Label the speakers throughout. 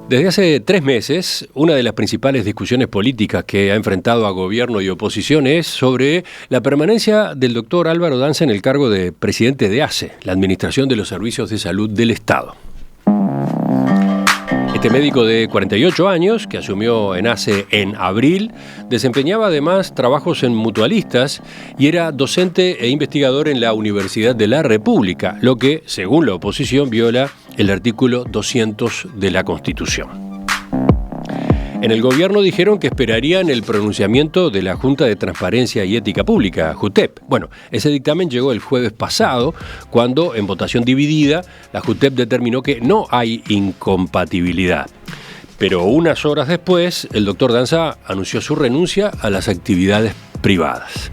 Speaker 1: Desde hace 3 meses, una de las principales discusiones políticas que ha enfrentado a gobierno y oposición es sobre la permanencia del doctor Álvaro Danza en el cargo de presidente de ACE, la Administración de los Servicios de Salud del Estado. Este médico de 48 años, que asumió en ACE en abril, desempeñaba además trabajos en mutualistas y era docente e investigador en la Universidad de la República, lo que, según la oposición, viola el artículo 200 de la Constitución. En el gobierno dijeron que esperarían el pronunciamiento de la Junta de Transparencia y Ética Pública, JUTEP. Bueno, ese dictamen llegó el jueves pasado, cuando, en votación dividida, la JUTEP determinó que no hay incompatibilidad. Pero unas horas después, el doctor Danza anunció su renuncia a las actividades privadas.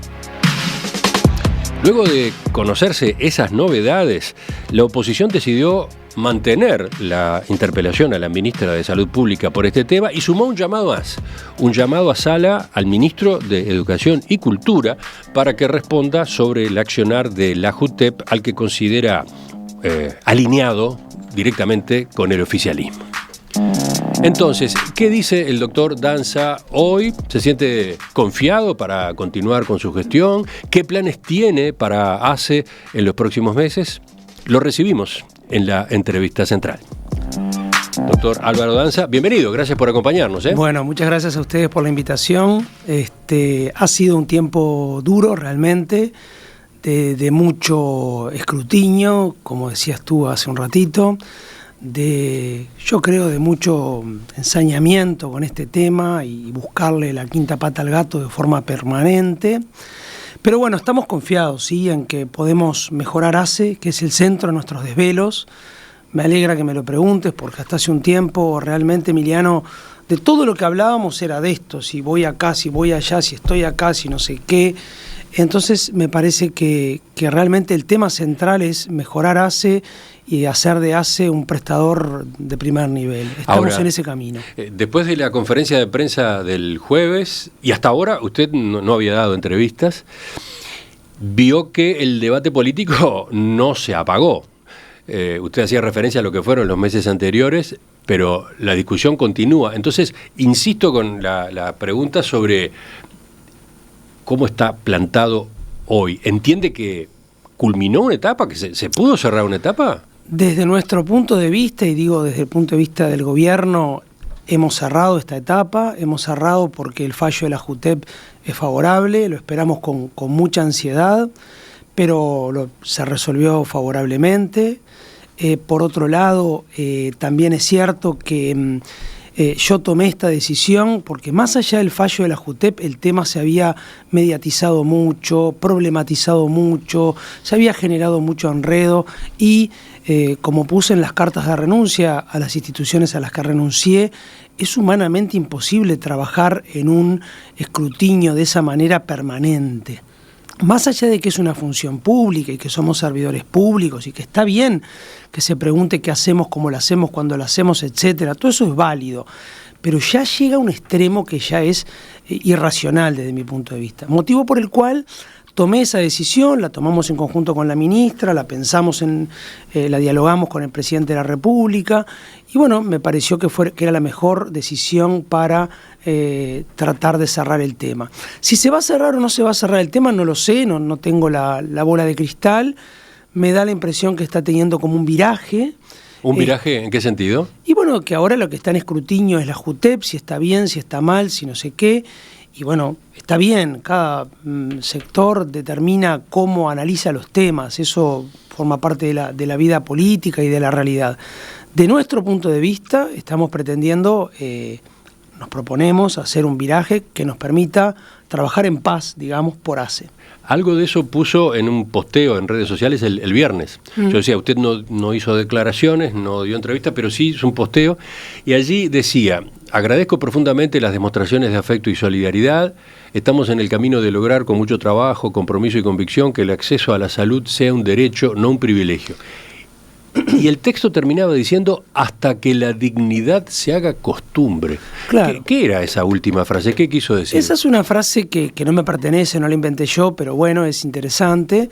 Speaker 1: Luego de conocerse esas novedades, la oposición decidió mantener la interpelación a la ministra de Salud Pública por este tema y sumó un llamado a Sala al ministro de Educación y Cultura para que responda sobre el accionar de la JUTEP al que considera alineado directamente con el oficialismo. Entonces, ¿qué dice el doctor Danza hoy? ¿Se siente confiado para continuar con su gestión? ¿Qué planes tiene para ACE en los próximos meses? Lo recibimos en la entrevista central. Doctor Álvaro Danza, bienvenido, gracias por acompañarnos.
Speaker 2: Bueno, muchas gracias a ustedes por la invitación. Ha sido un tiempo duro realmente, de mucho escrutinio, como decías tú hace un ratito, yo creo de mucho ensañamiento con este tema y buscarle la quinta pata al gato de forma permanente. Pero bueno, estamos confiados, ¿sí?, en que podemos mejorar ACE, que es el centro de nuestros desvelos. Me alegra que me lo preguntes, porque hasta hace un tiempo realmente, Emiliano, de todo lo que hablábamos era de esto, si voy acá, si voy allá, si estoy acá, si no sé qué. Entonces me parece que realmente el tema central es mejorar ACE y hacer de ACE un prestador de primer nivel. Estamos ahora en ese camino.
Speaker 1: Después de la conferencia de prensa del jueves, y hasta ahora usted no había dado entrevistas, vio que el debate político no se apagó. Usted hacía referencia a lo que fueron los meses anteriores, pero la discusión continúa. Entonces, insisto con la pregunta sobre cómo está plantado hoy. ¿Entiende que culminó una etapa, que se pudo cerrar una etapa?
Speaker 2: Desde nuestro punto de vista, y digo desde el punto de vista del gobierno, hemos cerrado esta etapa, hemos cerrado porque el fallo de la JUTEP es favorable, lo esperamos con mucha ansiedad, pero se resolvió favorablemente. Por otro lado, también es cierto que yo tomé esta decisión porque más allá del fallo de la JUTEP, el tema se había mediatizado mucho, problematizado mucho, se había generado mucho enredo y como puse en las cartas de renuncia a las instituciones a las que renuncié, es humanamente imposible trabajar en un escrutinio de esa manera permanente. Más allá de que es una función pública y que somos servidores públicos y que está bien que se pregunte qué hacemos, cómo lo hacemos, cuándo lo hacemos, etcétera, todo eso es válido, pero ya llega a un extremo que ya es irracional desde mi punto de vista. Motivo por el cual tomé esa decisión, la tomamos en conjunto con la ministra, la pensamos, la dialogamos con el presidente de la República y bueno, me pareció que era la mejor decisión para tratar de cerrar el tema. Si se va a cerrar o no se va a cerrar el tema, no lo sé, no tengo la bola de cristal. Me da la impresión que está teniendo como un viraje.
Speaker 1: ¿Un viraje en qué sentido?
Speaker 2: Y bueno, que ahora lo que está en escrutinio es la JUTEP, si está bien, si está mal, si no sé qué. Y bueno, está bien, cada sector determina cómo analiza los temas, eso forma parte de la vida política y de la realidad. De nuestro punto de vista, estamos pretendiendo, nos proponemos hacer un viraje que nos permita trabajar en paz, digamos, por ACE.
Speaker 1: Algo de eso puso en un posteo en redes sociales el viernes. Yo decía, usted no hizo declaraciones, no dio entrevistas, pero sí hizo un posteo, y allí decía: agradezco profundamente las demostraciones de afecto y solidaridad. Estamos en el camino de lograr con mucho trabajo, compromiso y convicción que el acceso a la salud sea un derecho, no un privilegio. Y el texto terminaba diciendo: hasta que la dignidad se haga costumbre.
Speaker 2: Claro.
Speaker 1: ¿Qué era esa última frase? ¿Qué quiso decir?
Speaker 2: Esa es una frase que no me pertenece, no la inventé yo, pero bueno, es interesante,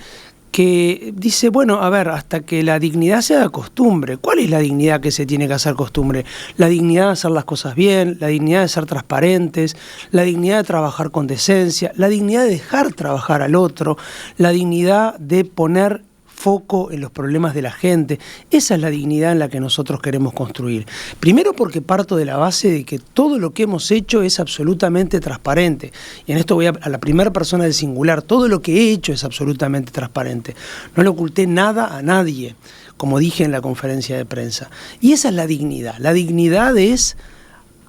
Speaker 2: que dice, bueno, a ver, hasta que la dignidad se haga costumbre. ¿Cuál es la dignidad que se tiene que hacer costumbre? La dignidad de hacer las cosas bien, la dignidad de ser transparentes, la dignidad de trabajar con decencia, la dignidad de dejar trabajar al otro, la dignidad de poner foco en los problemas de la gente. Esa es la dignidad en la que nosotros queremos construir. Primero porque parto de la base de que todo lo que hemos hecho es absolutamente transparente. Y en esto voy a la primera persona del singular. Todo lo que he hecho es absolutamente transparente. No le oculté nada a nadie, como dije en la conferencia de prensa. Y esa es la dignidad. La dignidad es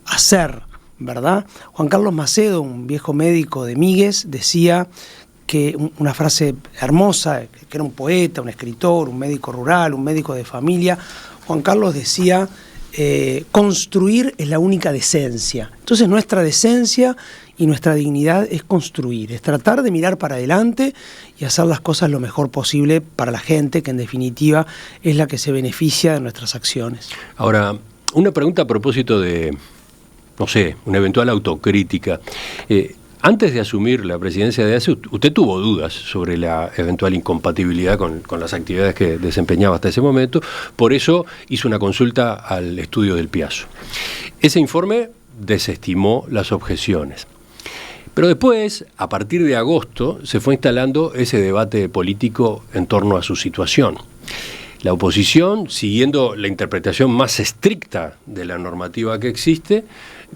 Speaker 2: hacer, ¿verdad? Juan Carlos Macedo, un viejo médico de Míguez, decía que una frase hermosa, que era un poeta, un escritor, un médico rural, un médico de familia. Juan Carlos decía, construir es la única decencia. Entonces nuestra decencia y nuestra dignidad es construir, es tratar de mirar para adelante y hacer las cosas lo mejor posible para la gente, que en definitiva es la que se beneficia de nuestras acciones.
Speaker 1: Ahora, una pregunta a propósito de, no sé, una eventual autocrítica. Antes de asumir la presidencia de ACE, usted tuvo dudas sobre la eventual incompatibilidad con las actividades que desempeñaba hasta ese momento, por eso hizo una consulta al estudio del Piazzo. Ese informe desestimó las objeciones. Pero después, a partir de agosto, se fue instalando ese debate político en torno a su situación. La oposición, siguiendo la interpretación más estricta de la normativa que existe,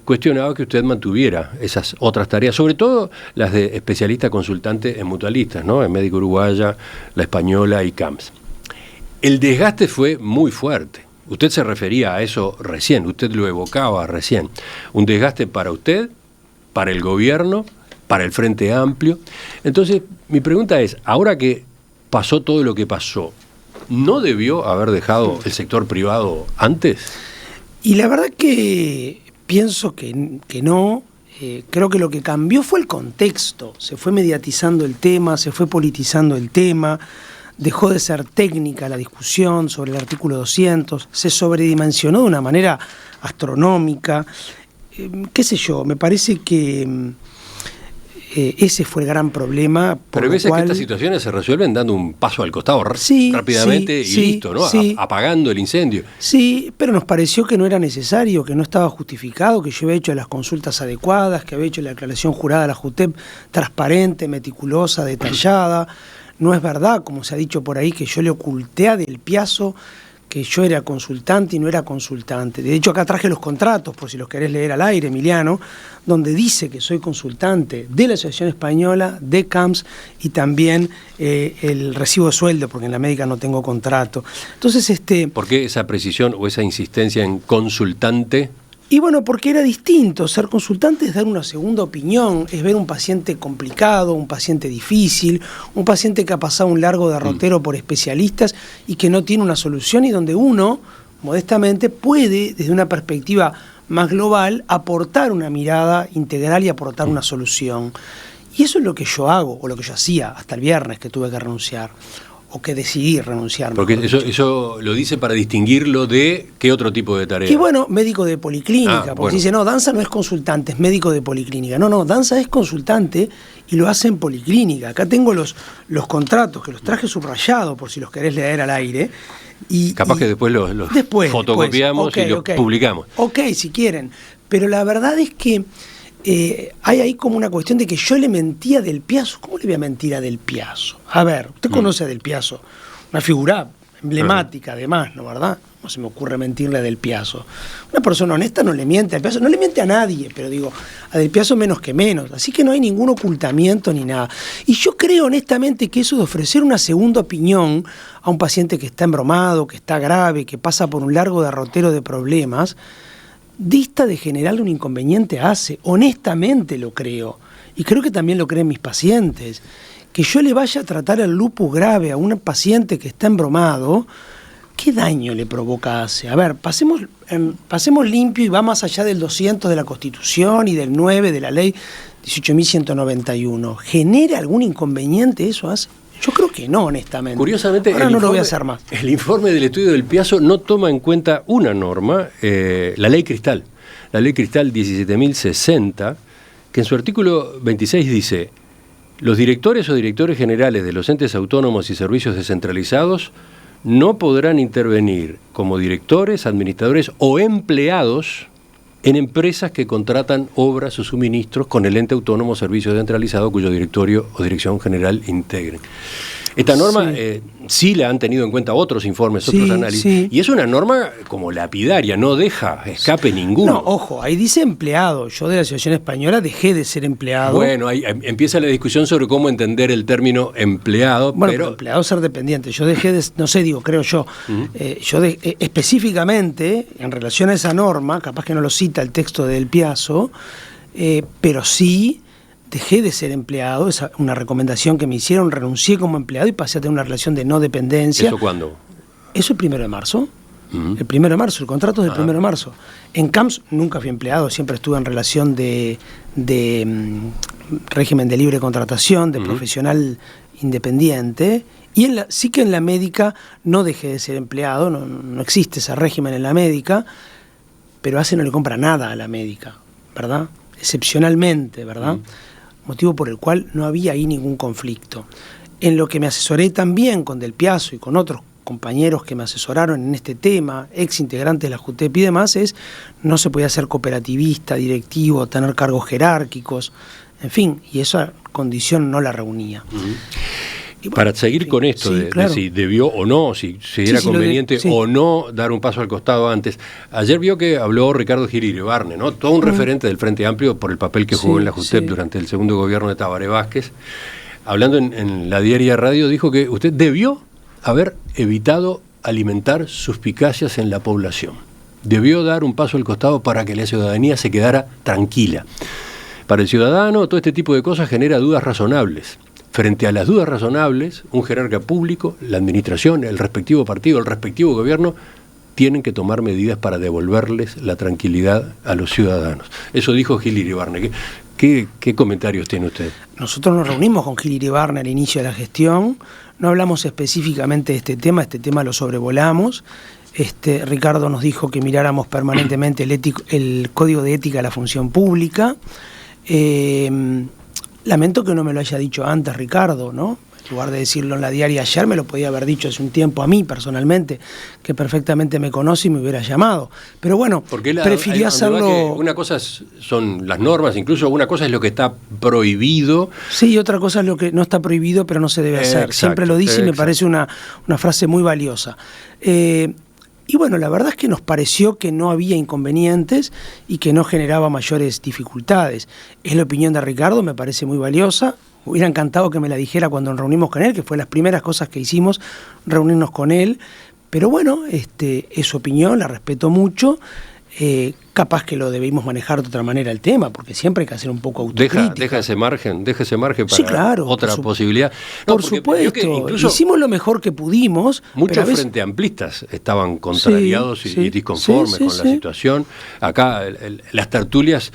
Speaker 1: cuestionaba que usted mantuviera esas otras tareas, sobre todo las de especialista consultante en mutualistas, ¿no? En Médica Uruguaya, La Española y CAMS. El desgaste fue muy fuerte. Usted se refería a eso recién, usted lo evocaba recién. Un desgaste para usted, para el gobierno, para el Frente Amplio. Entonces, mi pregunta es, ahora que pasó todo lo que pasó, ¿no debió haber dejado el sector privado antes?
Speaker 2: Y la verdad que pienso que no. Creo que lo que cambió fue el contexto. Se fue mediatizando el tema, se fue politizando el tema, dejó de ser técnica la discusión sobre el artículo 200, se sobredimensionó de una manera astronómica. Qué sé yo, me parece que ese fue el gran problema.
Speaker 1: Pero hay veces que estas situaciones se resuelven dando un paso al costado rápidamente y listo, ¿no? Apagando el incendio.
Speaker 2: Sí, pero nos pareció que no era necesario, que no estaba justificado, que yo había hecho las consultas adecuadas, que había hecho la declaración jurada de la JUTEP transparente, meticulosa, detallada. No es verdad, como se ha dicho por ahí, que yo le oculté a Del Piazzo que yo era consultante y no era consultante. De hecho, acá traje los contratos, por si los querés leer al aire, Emiliano, donde dice que soy consultante de la Asociación Española, de CAMS y también el recibo de sueldo, porque en la médica no tengo contrato. Entonces,
Speaker 1: ¿por qué esa precisión o esa insistencia en consultante?
Speaker 2: Y bueno, porque era distinto. Ser consultante es dar una segunda opinión, es ver un paciente complicado, un paciente difícil, un paciente que ha pasado un largo derrotero por especialistas y que no tiene una solución, y donde uno, modestamente, puede, desde una perspectiva más global, aportar una mirada integral y aportar una solución. Y eso es lo que yo hago, o lo que yo hacía hasta el viernes, que tuve que renunciar. O que decidí renunciar.
Speaker 1: Porque eso lo dice para distinguirlo de qué otro tipo de tarea.
Speaker 2: Y bueno, médico de policlínica, porque se dice, no, Danza no es consultante, es médico de policlínica. No, Danza es consultante y lo hace en policlínica. Acá tengo los contratos, que los traje subrayados, por si los querés leer al aire.
Speaker 1: Capaz que después los fotocopiamos y los publicamos.
Speaker 2: Ok, si quieren. Pero la verdad es que hay ahí como una cuestión de que yo le mentía a Del Piazzo. ¿Cómo le voy a mentir a Del Piazzo? A ver, usted conoce a Del Piazzo, una figura emblemática además, ¿no, verdad? No se me ocurre mentirle a Del Piazzo. Una persona honesta no le miente a Del Piazzo, no le miente a nadie, pero digo, a Del Piazzo menos que menos. Así que no hay ningún ocultamiento ni nada. Y yo creo honestamente que eso de ofrecer una segunda opinión a un paciente que está embromado, que está grave, que pasa por un largo derrotero de problemas, dista de generarle un inconveniente a ACE. Honestamente lo creo. Y creo que también lo creen mis pacientes. Que yo le vaya a tratar el lupus grave a un paciente que está embromado, ¿qué daño le provoca a ACE? A ver, pasemos limpio y va más allá del 200 de la Constitución y del 9 de la ley 18.191. ¿Genera algún inconveniente eso, ACE? Yo creo que no, honestamente.
Speaker 1: Curiosamente,
Speaker 2: ahora no lo voy a hacer más.
Speaker 1: El informe del estudio del Piazzo no toma en cuenta una norma, la ley Cristal. La ley Cristal 17.060, que en su artículo 26 dice: los directores o directores generales de los entes autónomos y servicios descentralizados no podrán intervenir como directores, administradores o empleados en empresas que contratan obras o suministros con el ente autónomo o servicio descentralizado cuyo directorio o dirección general integren. Esta norma sí la han tenido en cuenta otros informes, otros análisis, y es una norma como lapidaria, no deja escape ninguno.
Speaker 2: No, ojo, ahí dice empleado. Yo de la Asociación Española dejé de ser empleado.
Speaker 1: Bueno, ahí empieza la discusión sobre cómo entender el término empleado.
Speaker 2: Bueno, pero empleado es ser dependiente. Yo dejé de, no sé, creo yo, específicamente, en relación a esa norma, capaz que no lo cita el texto del Piazzo, pero sí dejé de ser empleado, es una recomendación que me hicieron, renuncié como empleado y pasé a tener una relación de no dependencia.
Speaker 1: ¿Eso cuándo?
Speaker 2: Eso el 1 de marzo. El 1 de marzo, el contrato es del 1 de marzo. En CAMS nunca fui empleado, siempre estuve en relación de régimen de libre contratación, de profesional independiente. Y sí que en la médica no dejé de ser empleado, no existe ese régimen en la médica, pero ACE no le compra nada a la médica, ¿verdad? Excepcionalmente, ¿verdad? Motivo por el cual no había ahí ningún conflicto. En lo que me asesoré también con Del Piazzo y con otros compañeros que me asesoraron en este tema, ex integrantes de la JUTEP y demás, no se podía ser cooperativista, directivo, tener cargos jerárquicos, en fin, y esa condición no la reunía. Y bueno,
Speaker 1: para seguir con esto de si debió o no, si era conveniente o no dar un paso al costado antes. Ayer vio que habló Ricardo Gil Iribarne, ¿no? Todo un referente del Frente Amplio por el papel que jugó en la JUTEP durante el segundo gobierno de Tabaré Vázquez. Hablando en la diaria radio, dijo que usted debió haber evitado alimentar suspicacias en la población. Debió dar un paso al costado para que la ciudadanía se quedara tranquila. Para el ciudadano, todo este tipo de cosas genera dudas razonables. Frente a las dudas razonables, un jerarca público, la administración, el respectivo partido, el respectivo gobierno, tienen que tomar medidas para devolverles la tranquilidad a los ciudadanos. Eso dijo Gil Iribarne. ¿Qué comentarios tiene usted?
Speaker 2: Nosotros nos reunimos con Gil Iribarne al inicio de la gestión, no hablamos específicamente de este tema lo sobrevolamos. Ricardo nos dijo que miráramos permanentemente el Código de Ética de la Función Pública. Lamento que no me lo haya dicho antes Ricardo, ¿no? En lugar de decirlo en la diaria ayer, me lo podía haber dicho hace un tiempo a mí personalmente, que perfectamente me conoce y me hubiera llamado. Pero bueno, preferí hacerlo...
Speaker 1: Una cosa son las normas, incluso una cosa es lo que está prohibido.
Speaker 2: Sí, otra cosa es lo que no está prohibido, pero no se debe hacer. Siempre lo dice y me parece una frase muy valiosa. Y bueno, la verdad es que nos pareció que no había inconvenientes y que no generaba mayores dificultades. Es la opinión de Ricardo, me parece muy valiosa. Me hubiera encantado que me la dijera cuando nos reunimos con él, que fue las primeras cosas que hicimos, reunirnos con él. Pero bueno, es su opinión, la respeto mucho. Capaz que lo debimos manejar de otra manera el tema, porque siempre hay que hacer un poco autocrítica.
Speaker 1: Deja ese margen para otra posibilidad.
Speaker 2: Por supuesto, hicimos lo mejor que pudimos.
Speaker 1: Muchos frente amplistas estaban contrariados y disconformes con la situación. Acá las tertulias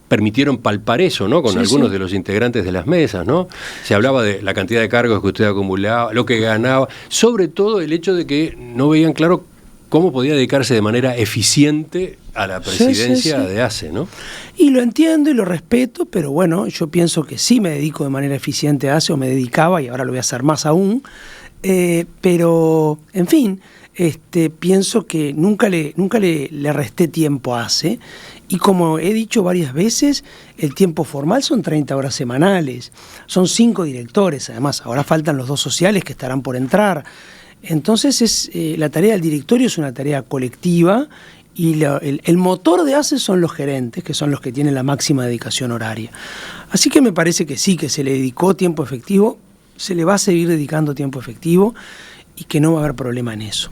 Speaker 1: permitieron palpar eso, ¿no? Con algunos de los integrantes de las mesas, ¿no? Se hablaba de la cantidad de cargos que usted acumulaba, lo que ganaba, sobre todo el hecho de que no veían claro cómo podía dedicarse de manera eficiente a la presidencia de ACE, ¿no?
Speaker 2: Y lo entiendo y lo respeto, pero bueno, yo pienso que sí me dedico de manera eficiente a ACE, o me dedicaba, y ahora lo voy a hacer más aún, pero, en fin, pienso que nunca le resté tiempo a ACE, y como he dicho varias veces, el tiempo formal son 30 horas semanales, son 5 directores, además, ahora faltan los 2 sociales que estarán por entrar. Entonces la tarea del directorio es una tarea colectiva y el motor de ACE son los gerentes, que son los que tienen la máxima dedicación horaria. Así que me parece que sí, que se le dedicó tiempo efectivo, se le va a seguir dedicando tiempo efectivo y que no va a haber problema en eso.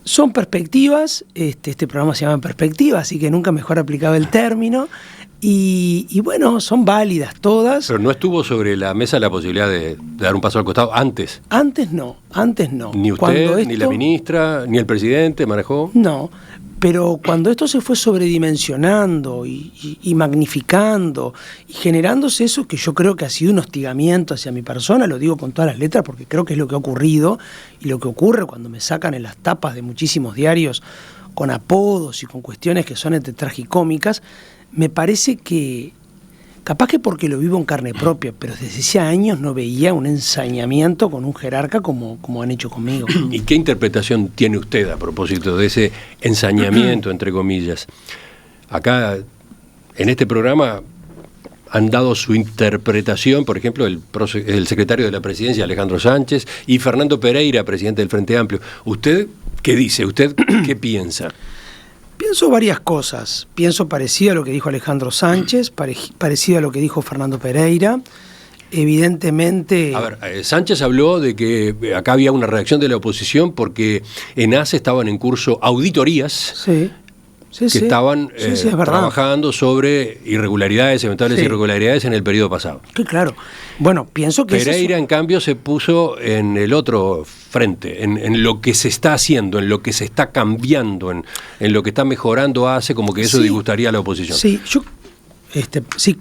Speaker 2: Son perspectivas, este programa se llama Perspectiva, así que nunca mejor aplicado el término. Y bueno, son válidas todas.
Speaker 1: Pero no estuvo sobre la mesa la posibilidad de dar un paso al costado antes.
Speaker 2: Antes no.
Speaker 1: Ni usted, ni la ministra, ni el presidente manejó.
Speaker 2: No, pero cuando esto se fue sobredimensionando y magnificando y generándose eso que yo creo que ha sido un hostigamiento hacia mi persona, lo digo con todas las letras porque creo que es lo que ha ocurrido y lo que ocurre cuando me sacan en las tapas de muchísimos diarios con apodos y con cuestiones que son entre tragicómicas. Me parece que Capaz que porque lo vivo en carne propia, pero desde hace años no veía un ensañamiento con un jerarca como han hecho conmigo.
Speaker 1: ¿Y qué interpretación tiene usted a propósito de ese ensañamiento, entre comillas? Acá, en este programa, han dado su interpretación, por ejemplo, el secretario de la Presidencia, Alejandro Sánchez, y Fernando Pereira, presidente del Frente Amplio. ¿Usted qué dice? ¿Usted qué piensa?
Speaker 2: Pienso varias cosas. Pienso parecido a lo que dijo Alejandro Sánchez, parecido a lo que dijo Fernando Pereira. Evidentemente...
Speaker 1: A ver, Sánchez habló de que acá había una reacción de la oposición porque en ACE estaban en curso auditorías.
Speaker 2: Sí. Sí,
Speaker 1: estaban trabajando sobre eventuales
Speaker 2: Sí.
Speaker 1: irregularidades en el periodo pasado.
Speaker 2: Que claro. Bueno, pienso que
Speaker 1: Pereira, en cambio, se puso en el otro frente, en lo que se está haciendo, en lo que se está cambiando, en lo que está mejorando ACE, como que eso disgustaría a la oposición.
Speaker 2: Sí, yo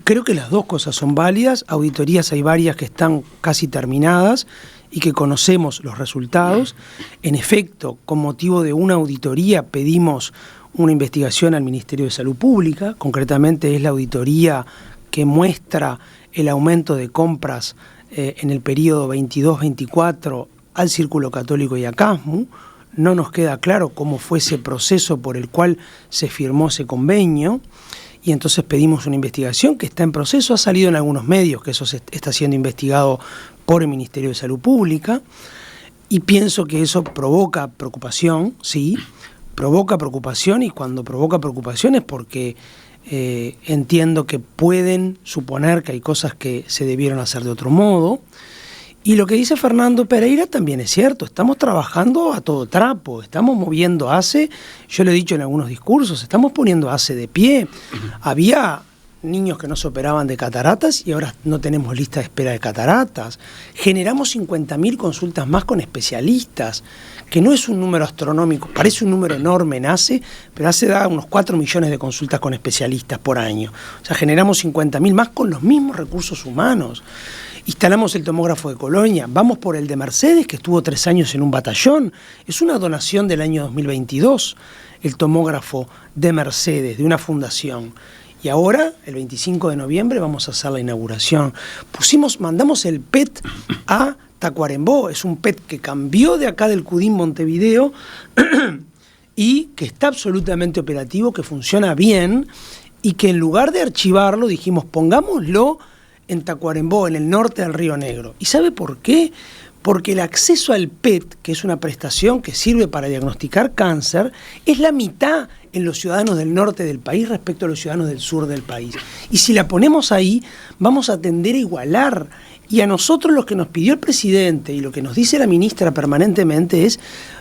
Speaker 2: creo que las dos cosas son válidas. Auditorías hay varias que están casi terminadas y que conocemos los resultados. En efecto, con motivo de una auditoría pedimos una investigación al Ministerio de Salud Pública, concretamente es la auditoría que muestra el aumento de compras en el periodo 22-24 al Círculo Católico y a CASMU. No nos queda claro cómo fue ese proceso por el cual se firmó ese convenio, y entonces pedimos una investigación que está en proceso, ha salido en algunos medios que eso está siendo investigado por el Ministerio de Salud Pública, y pienso que eso provoca preocupación, sí, provoca preocupación, y cuando provoca preocupación es porque entiendo que pueden suponer que hay cosas que se debieron hacer de otro modo. Y lo que dice Fernando Pereira también es cierto, estamos trabajando a todo trapo, estamos moviendo ACE, yo lo he dicho en algunos discursos, estamos poniendo ACE de pie. Había niños que no se operaban de cataratas y ahora no tenemos lista de espera de cataratas. Generamos 50.000 consultas más con especialistas, que no es un número astronómico, parece un número enorme en ACE, pero ACE da unos 4 millones de consultas con especialistas por año. O sea, generamos 50.000 más con los mismos recursos humanos. Instalamos el tomógrafo de Colonia, vamos por el de Mercedes, que estuvo 3 años en un batallón. Es una donación del año 2022, el tomógrafo de Mercedes, de una fundación. Y ahora, el 25 de noviembre, vamos a hacer la inauguración. Mandamos el PET a Tacuarembó, es un PET que cambió de acá del Cudín Montevideo y que está absolutamente operativo, que funciona bien, y que en lugar de archivarlo dijimos, pongámoslo en Tacuarembó, en el norte del Río Negro. ¿Y sabe por qué? Porque el acceso al PET, que es una prestación que sirve para diagnosticar cáncer, es la mitad en los ciudadanos del norte del país respecto a los ciudadanos del sur del país. Y si la ponemos ahí, vamos a tender a igualar. Y a nosotros lo que nos pidió el presidente y lo que nos dice la ministra permanentemente es: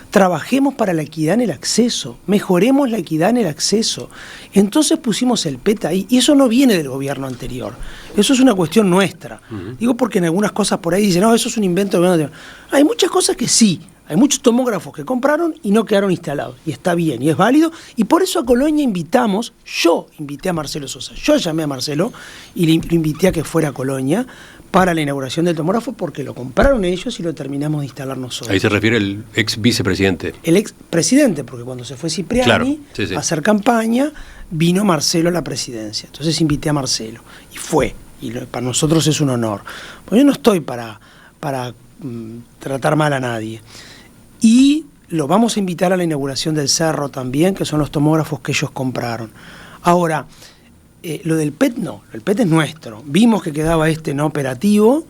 Speaker 2: trabajemos para la equidad en el acceso, mejoremos la equidad en el acceso. Entonces pusimos el PET ahí, y eso no viene del gobierno anterior, eso es una cuestión nuestra. Digo porque en algunas cosas por ahí dicen, no, eso es un invento del gobierno anterior. Hay muchas cosas que sí, hay muchos tomógrafos que compraron y no quedaron instalados, y está bien, y es válido, y por eso a Colonia yo invité a Marcelo Sosa, yo llamé a Marcelo y lo invité a que fuera a Colonia para la inauguración del tomógrafo, porque lo compraron ellos y lo terminamos de instalar nosotros.
Speaker 1: Ahí se refiere el ex vicepresidente.
Speaker 2: El ex presidente, porque cuando se fue Cipriani
Speaker 1: claro,
Speaker 2: a hacer campaña, vino Marcelo a la presidencia. Entonces invité a Marcelo y fue. Y para nosotros es un honor. Pues yo no estoy para tratar mal a nadie. Y lo vamos a invitar a la inauguración del Cerro también, que son los tomógrafos que ellos compraron. Ahora, lo del PET no, el PET es nuestro. Vimos que quedaba no operativo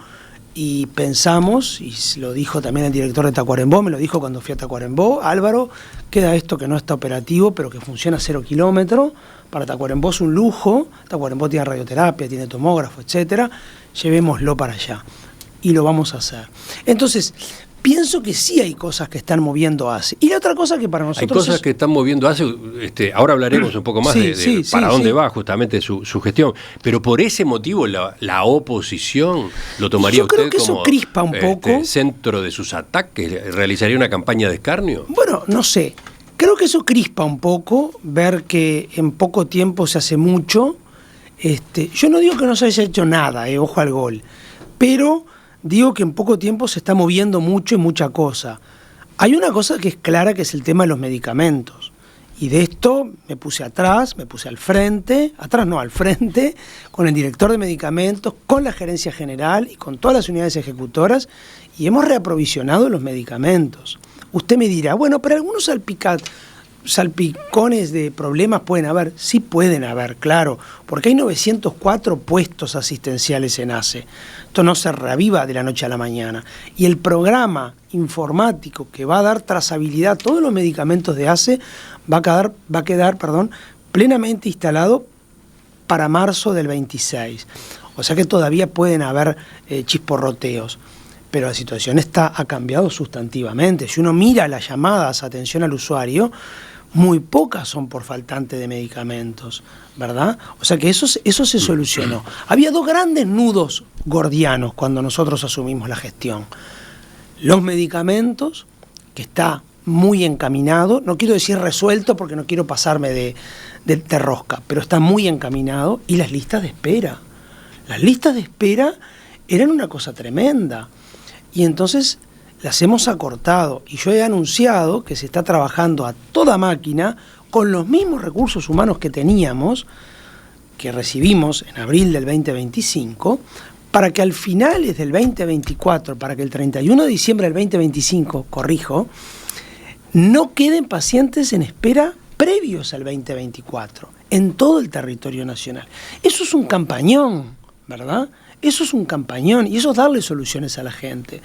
Speaker 2: y pensamos, y lo dijo también el director de Tacuarembó, me lo dijo cuando fui a Tacuarembó, Álvaro, queda esto que no está operativo, pero que funciona a 0 kilómetros. Para Tacuarembó es un lujo, Tacuarembó tiene radioterapia, tiene tomógrafo, etcétera. Llevémoslo para allá y lo vamos a hacer. Entonces, pienso que sí hay cosas que están moviendo ACE. Y la otra cosa que para nosotros...
Speaker 1: Hay cosas que están moviendo ACE, ahora hablaremos un poco más de para dónde va justamente su gestión, pero por ese motivo la oposición lo tomaría usted como... Yo creo que eso
Speaker 2: crispa un poco.
Speaker 1: Centro de sus ataques, ¿realizaría una campaña de escarnio?
Speaker 2: Bueno, no sé. Creo que eso crispa un poco, ver que en poco tiempo se hace mucho. Yo no digo que no se haya hecho nada, ojo al gol, pero... digo que en poco tiempo se está moviendo mucho y mucha cosa. Hay una cosa que es clara, que es el tema de los medicamentos. Y de esto me puse atrás, me puse al frente, al frente, con el director de medicamentos, con la gerencia general y con todas las unidades ejecutoras, y hemos reaprovisionado los medicamentos. Usted me dirá, bueno, pero algunos salpicones de problemas pueden haber. Sí pueden haber, claro, porque hay 904 puestos asistenciales en ACE. Esto no se reaviva de la noche a la mañana. Y el programa informático que va a dar trazabilidad a todos los medicamentos de ACE va a quedar plenamente instalado para marzo del 26. O sea que todavía pueden haber chisporroteos. Pero la situación ha cambiado sustantivamente. Si uno mira las llamadas a atención al usuario, muy pocas son por faltante de medicamentos, ¿verdad? O sea que eso se solucionó. Había dos grandes nudos gordianos cuando nosotros asumimos la gestión. Los medicamentos, que está muy encaminado, no quiero decir resuelto porque no quiero pasarme de rosca, pero está muy encaminado, y las listas de espera. Las listas de espera eran una cosa tremenda. Y entonces las hemos acortado, y yo he anunciado que se está trabajando a toda máquina con los mismos recursos humanos que teníamos, que recibimos en abril del 2025, para que al finales del 2024, para que el 31 de diciembre del 2025, no queden pacientes en espera previos al 2024, en todo el territorio nacional. Eso es un campañón, ¿verdad? Eso es un campañón, y eso es darle soluciones a la gente.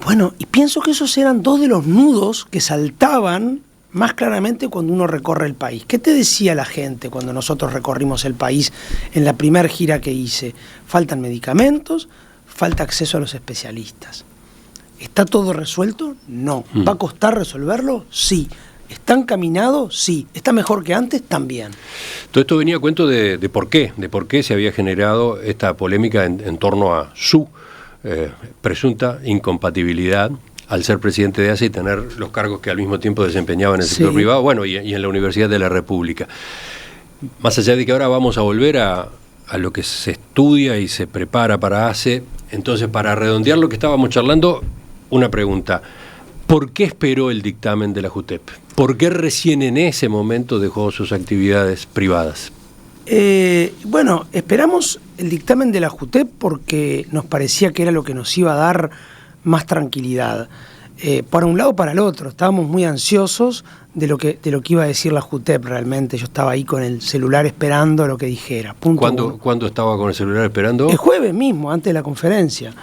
Speaker 2: Bueno, y pienso que esos eran dos de los nudos que saltaban más claramente cuando uno recorre el país. ¿Qué te decía la gente cuando nosotros recorrimos el país en la primera gira que hice? Faltan medicamentos, falta acceso a los especialistas. ¿Está todo resuelto? No. ¿Va a costar resolverlo? Sí. ¿Está encaminado? Sí. ¿Está mejor que antes? También.
Speaker 1: Todo esto venía a cuento de por qué se había generado esta polémica en torno a su presunta incompatibilidad al ser presidente de ACE y tener los cargos que al mismo tiempo desempeñaba en el sector privado, bueno, y en la Universidad de la República. Más allá de que ahora vamos a volver a lo que se estudia y se prepara para ACE, entonces, para redondear lo que estábamos charlando, una pregunta. ¿Por qué esperó el dictamen de la JUTEP? ¿Por qué recién en ese momento dejó sus actividades privadas?
Speaker 2: Bueno, esperamos el dictamen de la JUTEP porque nos parecía que era lo que nos iba a dar más tranquilidad. Para un lado o para el otro, estábamos muy ansiosos de lo que iba a decir la JUTEP realmente. Yo estaba ahí con el celular esperando lo que dijera.
Speaker 1: ¿Cuándo estaba con el celular esperando?
Speaker 2: El jueves mismo, antes de la conferencia.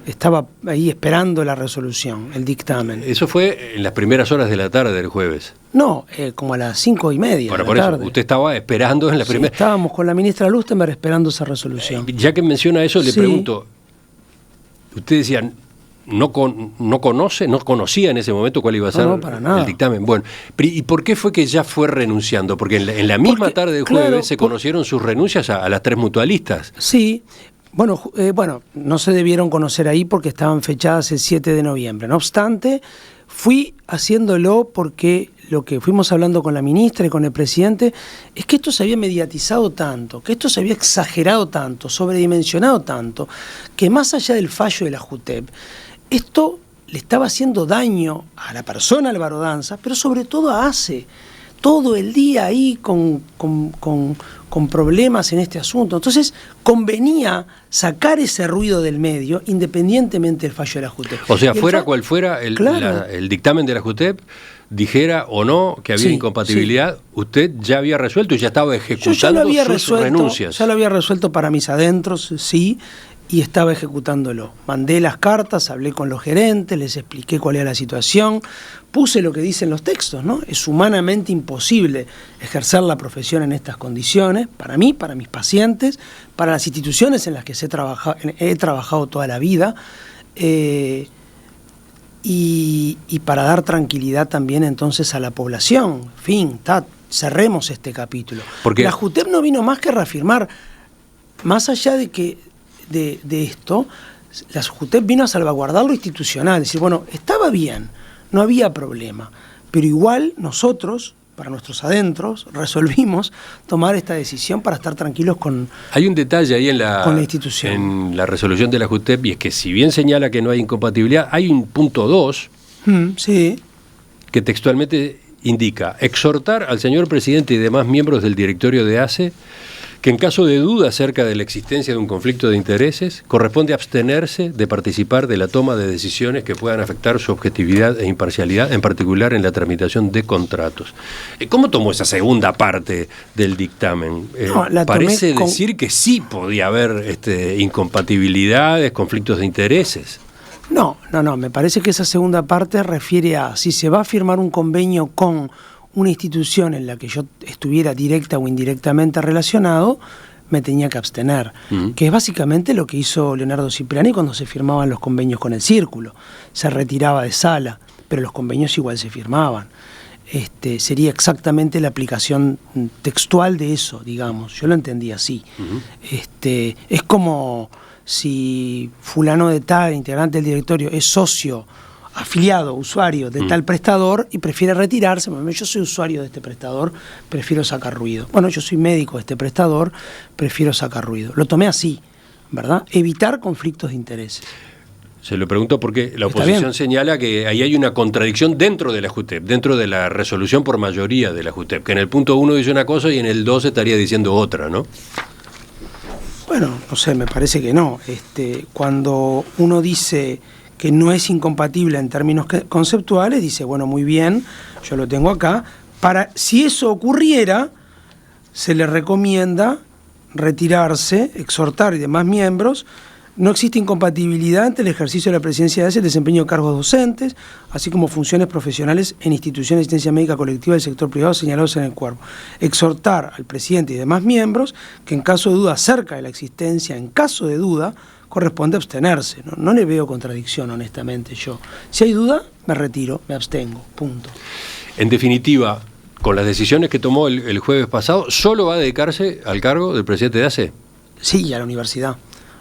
Speaker 2: Estaba ahí esperando la resolución, el dictamen.
Speaker 1: ¿Eso fue en las primeras horas de la tarde del jueves?
Speaker 2: No, como a las 5:30 de la tarde.
Speaker 1: Eso, usted estaba esperando en la primera...
Speaker 2: Estábamos con la ministra Lustenberg esperando esa resolución.
Speaker 1: Ya que menciona eso, le pregunto, usted decía, no conocía en ese momento cuál iba a ser el dictamen. Bueno, ¿y por qué fue que ya fue renunciando? Porque en la misma tarde del jueves se conocieron sus renuncias a las 3 mutualistas.
Speaker 2: Sí. Bueno, no se debieron conocer ahí porque estaban fechadas el 7 de noviembre. No obstante, fui haciéndolo porque lo que fuimos hablando con la ministra y con el presidente es que esto se había mediatizado tanto, que esto se había exagerado tanto, sobredimensionado tanto, que más allá del fallo de la JUTEP, esto le estaba haciendo daño a la persona Álvaro Danza, pero sobre todo a ACE. Todo el día ahí con problemas en este asunto. Entonces, convenía sacar ese ruido del medio, independientemente del fallo de la JUTEP.
Speaker 1: O sea, fuera cual fuera el dictamen de la JUTEP, dijera o no que había incompatibilidad, usted ya había resuelto y ya estaba ejecutando sus renuncias.
Speaker 2: Ya lo había resuelto para mis adentros, sí, y estaba ejecutándolo. Mandé las cartas, hablé con los gerentes, les expliqué cuál era la situación, puse lo que dicen los textos, ¿no? Es humanamente imposible ejercer la profesión en estas condiciones, para mí, para mis pacientes, para las instituciones en las que he trabajado toda la vida, y para dar tranquilidad también entonces a la población. Cerremos este capítulo. Porque la JUTEP no vino más que reafirmar, más allá de que de esto, la JUTEP vino a salvaguardar lo institucional, decir, bueno, estaba bien, no había problema, pero igual nosotros, para nuestros adentros, resolvimos tomar esta decisión para estar tranquilos con
Speaker 1: Hay un detalle ahí en la
Speaker 2: institución.
Speaker 1: En la resolución de la JUTEP, y es que si bien señala que no hay incompatibilidad, hay un punto 2 que textualmente indica exhortar al señor presidente y demás miembros del directorio de ACE que en caso de duda acerca de la existencia de un conflicto de intereses, corresponde abstenerse de participar de la toma de decisiones que puedan afectar su objetividad e imparcialidad, en particular en la tramitación de contratos. ¿Cómo tomó esa segunda parte del dictamen? Parece decir que sí podía haber incompatibilidades, conflictos de intereses.
Speaker 2: No, me parece que esa segunda parte refiere a si se va a firmar un convenio con una institución en la que yo estuviera directa o indirectamente relacionado, me tenía que abstener, que es básicamente lo que hizo Leonardo Cipriani cuando se firmaban los convenios con el Círculo. Se retiraba de sala, pero los convenios igual se firmaban. Sería exactamente la aplicación textual de eso, digamos. Yo lo entendí así. Es como si fulano de tal, integrante del directorio, es socio, afiliado, usuario de tal prestador y prefiere retirarse. Bueno, yo soy usuario de este prestador, prefiero sacar ruido. Bueno, yo soy médico de este prestador, prefiero sacar ruido. Lo tomé así, ¿verdad? Evitar conflictos de intereses.
Speaker 1: Se lo pregunto porque la oposición señala que ahí hay una contradicción dentro de la JUTEP, dentro de la resolución por mayoría de la JUTEP, que en el punto 1 dice una cosa y en el 2 estaría diciendo otra, ¿no?
Speaker 2: Bueno, no sé, me parece que no. Cuando uno dice que no es incompatible en términos conceptuales, dice, bueno, muy bien, yo lo tengo acá. Si eso ocurriera, se le recomienda retirarse, exhortar y demás miembros. No existe incompatibilidad entre el ejercicio de la presidencia de ACE y el desempeño de cargos docentes, así como funciones profesionales en instituciones de asistencia médica colectiva del sector privado señalados en el cuerpo. Exhortar al presidente y demás miembros que en caso de duda acerca de la existencia, en caso de duda, corresponde abstenerse. No le veo contradicción, honestamente, yo. Si hay duda, me retiro, me abstengo, punto.
Speaker 1: En definitiva, con las decisiones que tomó el jueves pasado, ¿solo va a dedicarse al cargo del presidente de ACE?
Speaker 2: Sí, y a la universidad.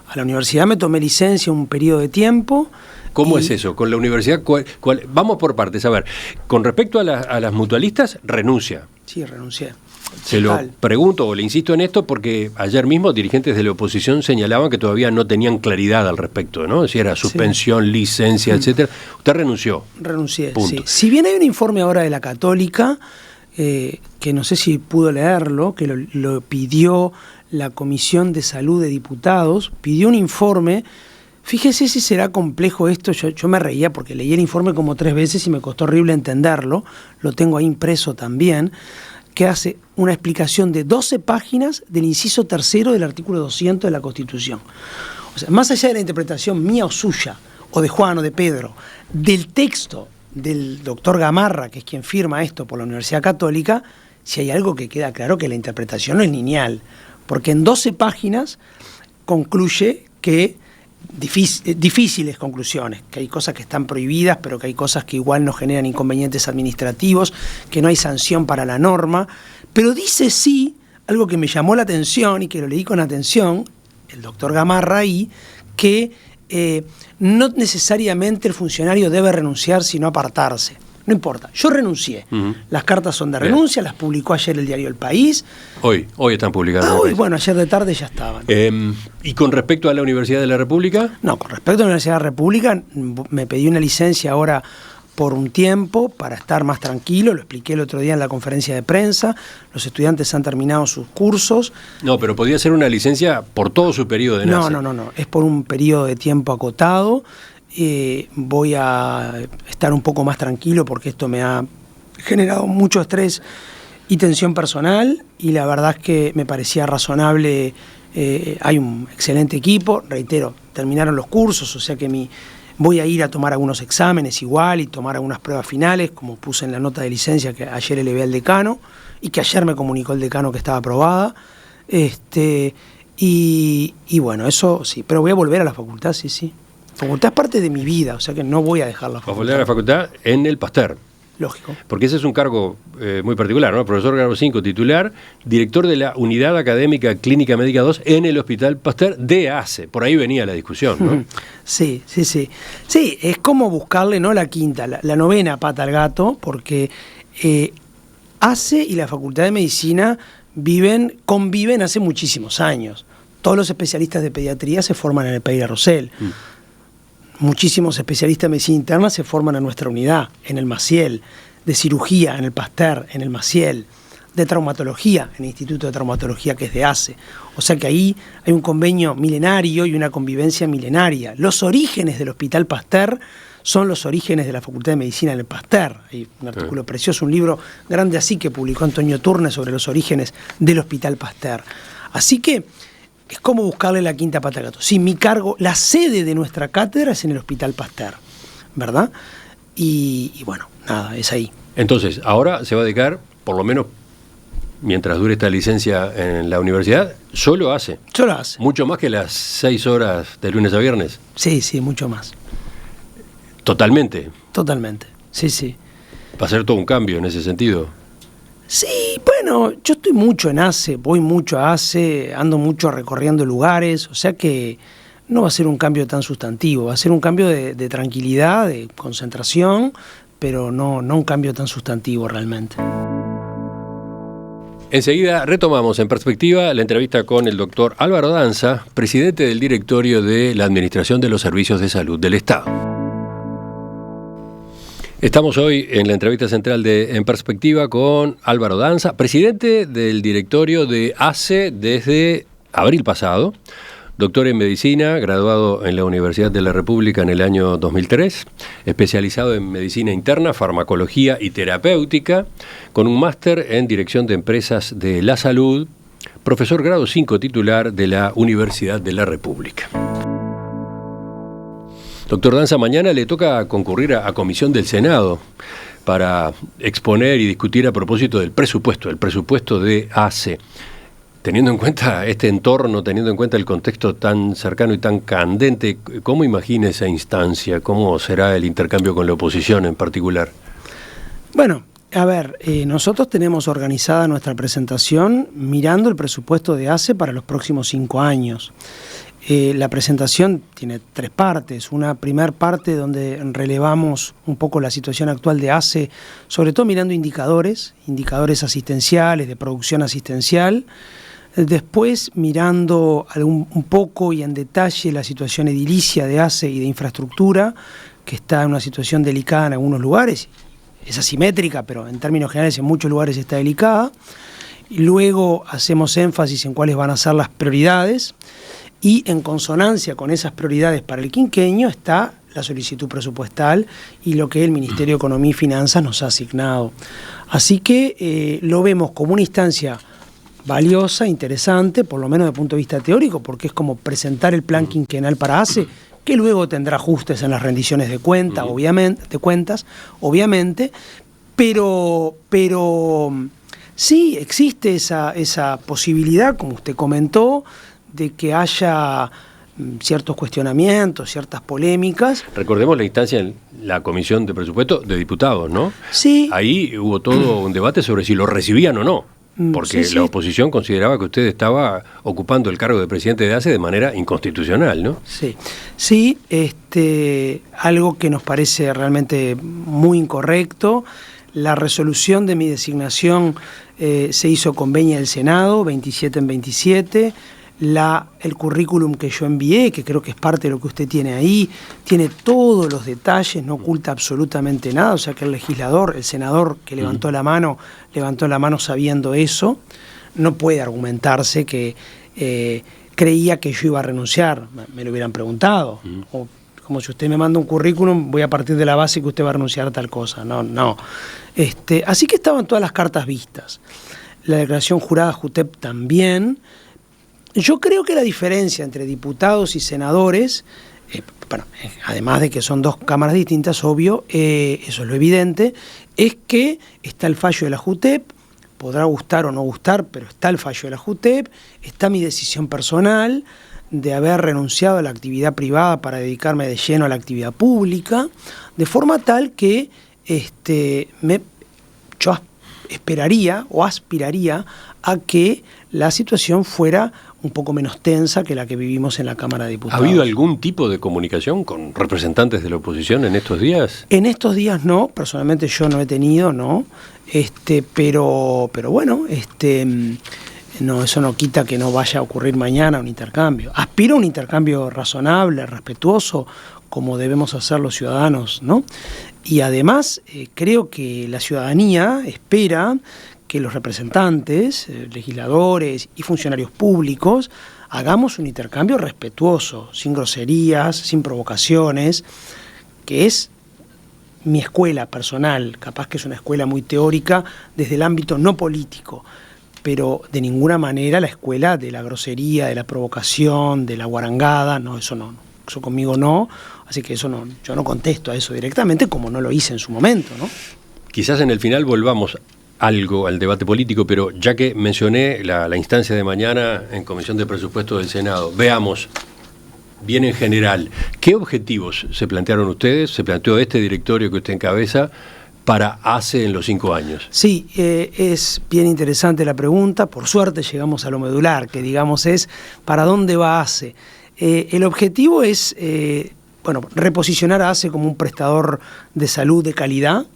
Speaker 2: A la universidad me tomé licencia un periodo de tiempo.
Speaker 1: ¿Cómo es eso? Con la universidad, vamos por partes. A ver, con respecto a las mutualistas, renuncia.
Speaker 2: Sí, renuncié.
Speaker 1: Se lo pregunto o le insisto en esto porque ayer mismo dirigentes de la oposición señalaban que todavía no tenían claridad al respecto, ¿no? Si era suspensión, licencia, etcétera. Usted renunció.
Speaker 2: Renuncié,
Speaker 1: punto.
Speaker 2: Sí. Si bien hay un informe ahora de la Católica, que no sé si pudo leerlo, que lo pidió la Comisión de Salud de Diputados, pidió un informe. Fíjese si será complejo esto, yo me reía porque leí el informe como 3 veces y me costó horrible entenderlo, lo tengo ahí impreso también, que hace una explicación de 12 páginas del inciso 3 del artículo 200 de la Constitución. O sea, más allá de la interpretación mía o suya, o de Juan o de Pedro, del texto del doctor Gamarra, que es quien firma esto por la Universidad Católica, si hay algo que queda claro, que la interpretación no es lineal, porque en 12 páginas concluye que difíciles conclusiones, que hay cosas que están prohibidas, pero que hay cosas que igual nos generan inconvenientes administrativos, que no hay sanción para la norma, pero dice sí, algo que me llamó la atención y que lo leí con atención, el doctor Gamarra ahí, que no necesariamente el funcionario debe renunciar sino apartarse. No importa, yo renuncié. Las cartas son de renuncia, las publicó ayer el diario El País.
Speaker 1: Hoy están publicadas.
Speaker 2: Hoy, bueno, ayer de tarde ya estaban.
Speaker 1: ¿Y con respecto a la Universidad de la República?
Speaker 2: No, con respecto a la Universidad de la República, me pedí una licencia ahora por un tiempo para estar más tranquilo, lo expliqué el otro día en la conferencia de prensa, los estudiantes han terminado sus cursos.
Speaker 1: No, pero podía ser una licencia por todo su periodo de NACE.
Speaker 2: No, es por un periodo de tiempo acotado. Voy a estar un poco más tranquilo porque esto me ha generado mucho estrés y tensión personal y la verdad es que me parecía razonable. Hay un excelente equipo, reitero, terminaron los cursos, o sea que voy a ir a tomar algunos exámenes igual y tomar algunas pruebas finales, como puse en la nota de licencia que ayer elevé al decano y que ayer me comunicó el decano que estaba aprobada. Y bueno, eso sí, pero voy a volver a la facultad, sí. La facultad es parte de mi vida, o sea que no voy a dejar la facultad.
Speaker 1: Va a volver a la facultad en el Pasteur.
Speaker 2: Lógico.
Speaker 1: Porque ese es un cargo muy particular, ¿no? Profesor grado 5 titular, director de la Unidad Académica Clínica Médica 2 en el Hospital Pasteur de ACE. Por ahí venía la discusión, ¿no?
Speaker 2: Sí. Sí, es como buscarle, ¿no? La quinta, la novena pata al gato, porque ACE y la Facultad de Medicina conviven hace muchísimos años. Todos los especialistas de pediatría se forman en el Pereira Rosell. Muchísimos especialistas de medicina interna se forman en nuestra unidad, en el Maciel. de cirugía en el Pasteur, en el Maciel, de traumatología en el Instituto de Traumatología, que es de ACE. O sea que ahí hay un convenio milenario y una convivencia milenaria. Los orígenes del Hospital Pasteur son los orígenes de la Facultad de Medicina en el Pasteur. Hay un artículo precioso, un libro grande así que publicó Antonio Turner sobre los orígenes del Hospital Pasteur. Así que es como buscarle la quinta pata al gato. Sí, mi cargo, la sede de nuestra cátedra es en el Hospital Pasteur, ¿verdad? Y bueno, nada, es ahí.
Speaker 1: Entonces, ahora se va a dedicar, por lo menos mientras dure esta licencia en la universidad, solo hace.
Speaker 2: Solo hace.
Speaker 1: Mucho más que las 6 horas de lunes a viernes.
Speaker 2: Sí, mucho más.
Speaker 1: Totalmente.
Speaker 2: Totalmente, sí.
Speaker 1: Va a ser todo un cambio en ese sentido.
Speaker 2: Sí, bueno, yo estoy mucho en ACE, voy mucho a ACE, ando mucho recorriendo lugares, o sea que no va a ser un cambio tan sustantivo, va a ser un cambio de tranquilidad, de concentración, pero no un cambio tan sustantivo realmente.
Speaker 1: Enseguida retomamos en perspectiva la entrevista con el doctor Álvaro Danza, presidente del directorio de la Administración de los Servicios de Salud del Estado. Estamos hoy en la entrevista central de En Perspectiva con Álvaro Danza, presidente del directorio de ACE desde abril pasado, doctor en medicina, graduado en la Universidad de la República en el año 2003, especializado en medicina interna, farmacología y terapéutica, con un máster en dirección de empresas de la salud, profesor grado 5 titular de la Universidad de la República. Doctor Danza, mañana le toca concurrir a comisión del Senado para exponer y discutir a propósito del presupuesto, el presupuesto de ACE. Teniendo en cuenta este entorno, teniendo en cuenta el contexto tan cercano y tan candente, ¿cómo imagina esa instancia? ¿Cómo será el intercambio con la oposición en particular?
Speaker 2: Bueno, a ver, nosotros tenemos organizada nuestra presentación mirando el presupuesto de ACE para los próximos 5 años. La presentación tiene 3 partes. Una primera parte donde relevamos un poco la situación actual de ACE, sobre todo mirando indicadores asistenciales, de producción asistencial. Después mirando un poco y en detalle la situación edilicia de ACE y de infraestructura, que está en una situación delicada en algunos lugares. Es asimétrica, pero en términos generales en muchos lugares está delicada. Y luego hacemos énfasis en cuáles van a ser las prioridades. Y en consonancia con esas prioridades para el quinquenio está la solicitud presupuestal y lo que el Ministerio de Economía y Finanzas nos ha asignado. Así que lo vemos como una instancia valiosa, interesante, por lo menos desde el punto de vista teórico, porque es como presentar el plan quinquenal para ACE, que luego tendrá ajustes en las rendiciones de cuentas, obviamente, pero sí existe esa posibilidad, como usted comentó, de que haya ciertos cuestionamientos, ciertas polémicas.
Speaker 1: Recordemos la instancia en la Comisión de Presupuesto de Diputados, ¿no?
Speaker 2: Sí.
Speaker 1: Ahí hubo todo un debate sobre si lo recibían o no, porque la oposición consideraba que usted estaba ocupando el cargo de presidente de ACE de manera inconstitucional, ¿no?
Speaker 2: Sí, algo que nos parece realmente muy incorrecto. La resolución de mi designación se hizo con venia del Senado, 27 en 27. El currículum que yo envié, que creo que es parte de lo que usted tiene ahí, tiene todos los detalles, no oculta absolutamente nada, o sea que el senador que levantó la mano sabiendo eso. No puede argumentarse que creía que yo iba a renunciar, me lo hubieran preguntado, o como si usted me manda un currículum, voy a partir de la base que usted va a renunciar a tal cosa, no. Así que estaban todas las cartas vistas. La declaración jurada JUTEP también. Yo creo que la diferencia entre diputados y senadores, además de que son 2 cámaras distintas, obvio, eso es lo evidente, es que está el fallo de la JUTEP, podrá gustar o no gustar, pero está el fallo de la JUTEP, está mi decisión personal de haber renunciado a la actividad privada para dedicarme de lleno a la actividad pública, de forma tal que yo esperaría o aspiraría a que la situación fuera un poco menos tensa que la que vivimos en la Cámara de Diputados.
Speaker 1: ¿Ha habido algún tipo de comunicación con representantes de la oposición en estos días?
Speaker 2: En estos días no, personalmente yo no he tenido, no, pero bueno, no, eso no quita que no vaya a ocurrir mañana un intercambio. Aspiro a un intercambio razonable, respetuoso, como debemos hacer los ciudadanos, ¿no? Y además creo que la ciudadanía espera que los representantes, legisladores y funcionarios públicos hagamos un intercambio respetuoso, sin groserías, sin provocaciones, que es mi escuela personal, capaz que es una escuela muy teórica desde el ámbito no político, pero de ninguna manera la escuela de la grosería, de la provocación, de la guarangada, no, eso no, eso conmigo no, así que eso no, yo no contesto a eso directamente, como no lo hice en su momento, ¿no?
Speaker 1: Quizás en el final volvamos algo al debate político, pero ya que mencioné la instancia de mañana en Comisión de Presupuestos del Senado, veamos bien en general, ¿qué objetivos se plantearon ustedes, se planteó este directorio que usted encabeza para ACE en los 5 años?
Speaker 2: Sí, es bien interesante la pregunta, por suerte llegamos a lo medular, que digamos es ¿para dónde va ACE? El objetivo es reposicionar a ACE como un prestador de salud de calidad.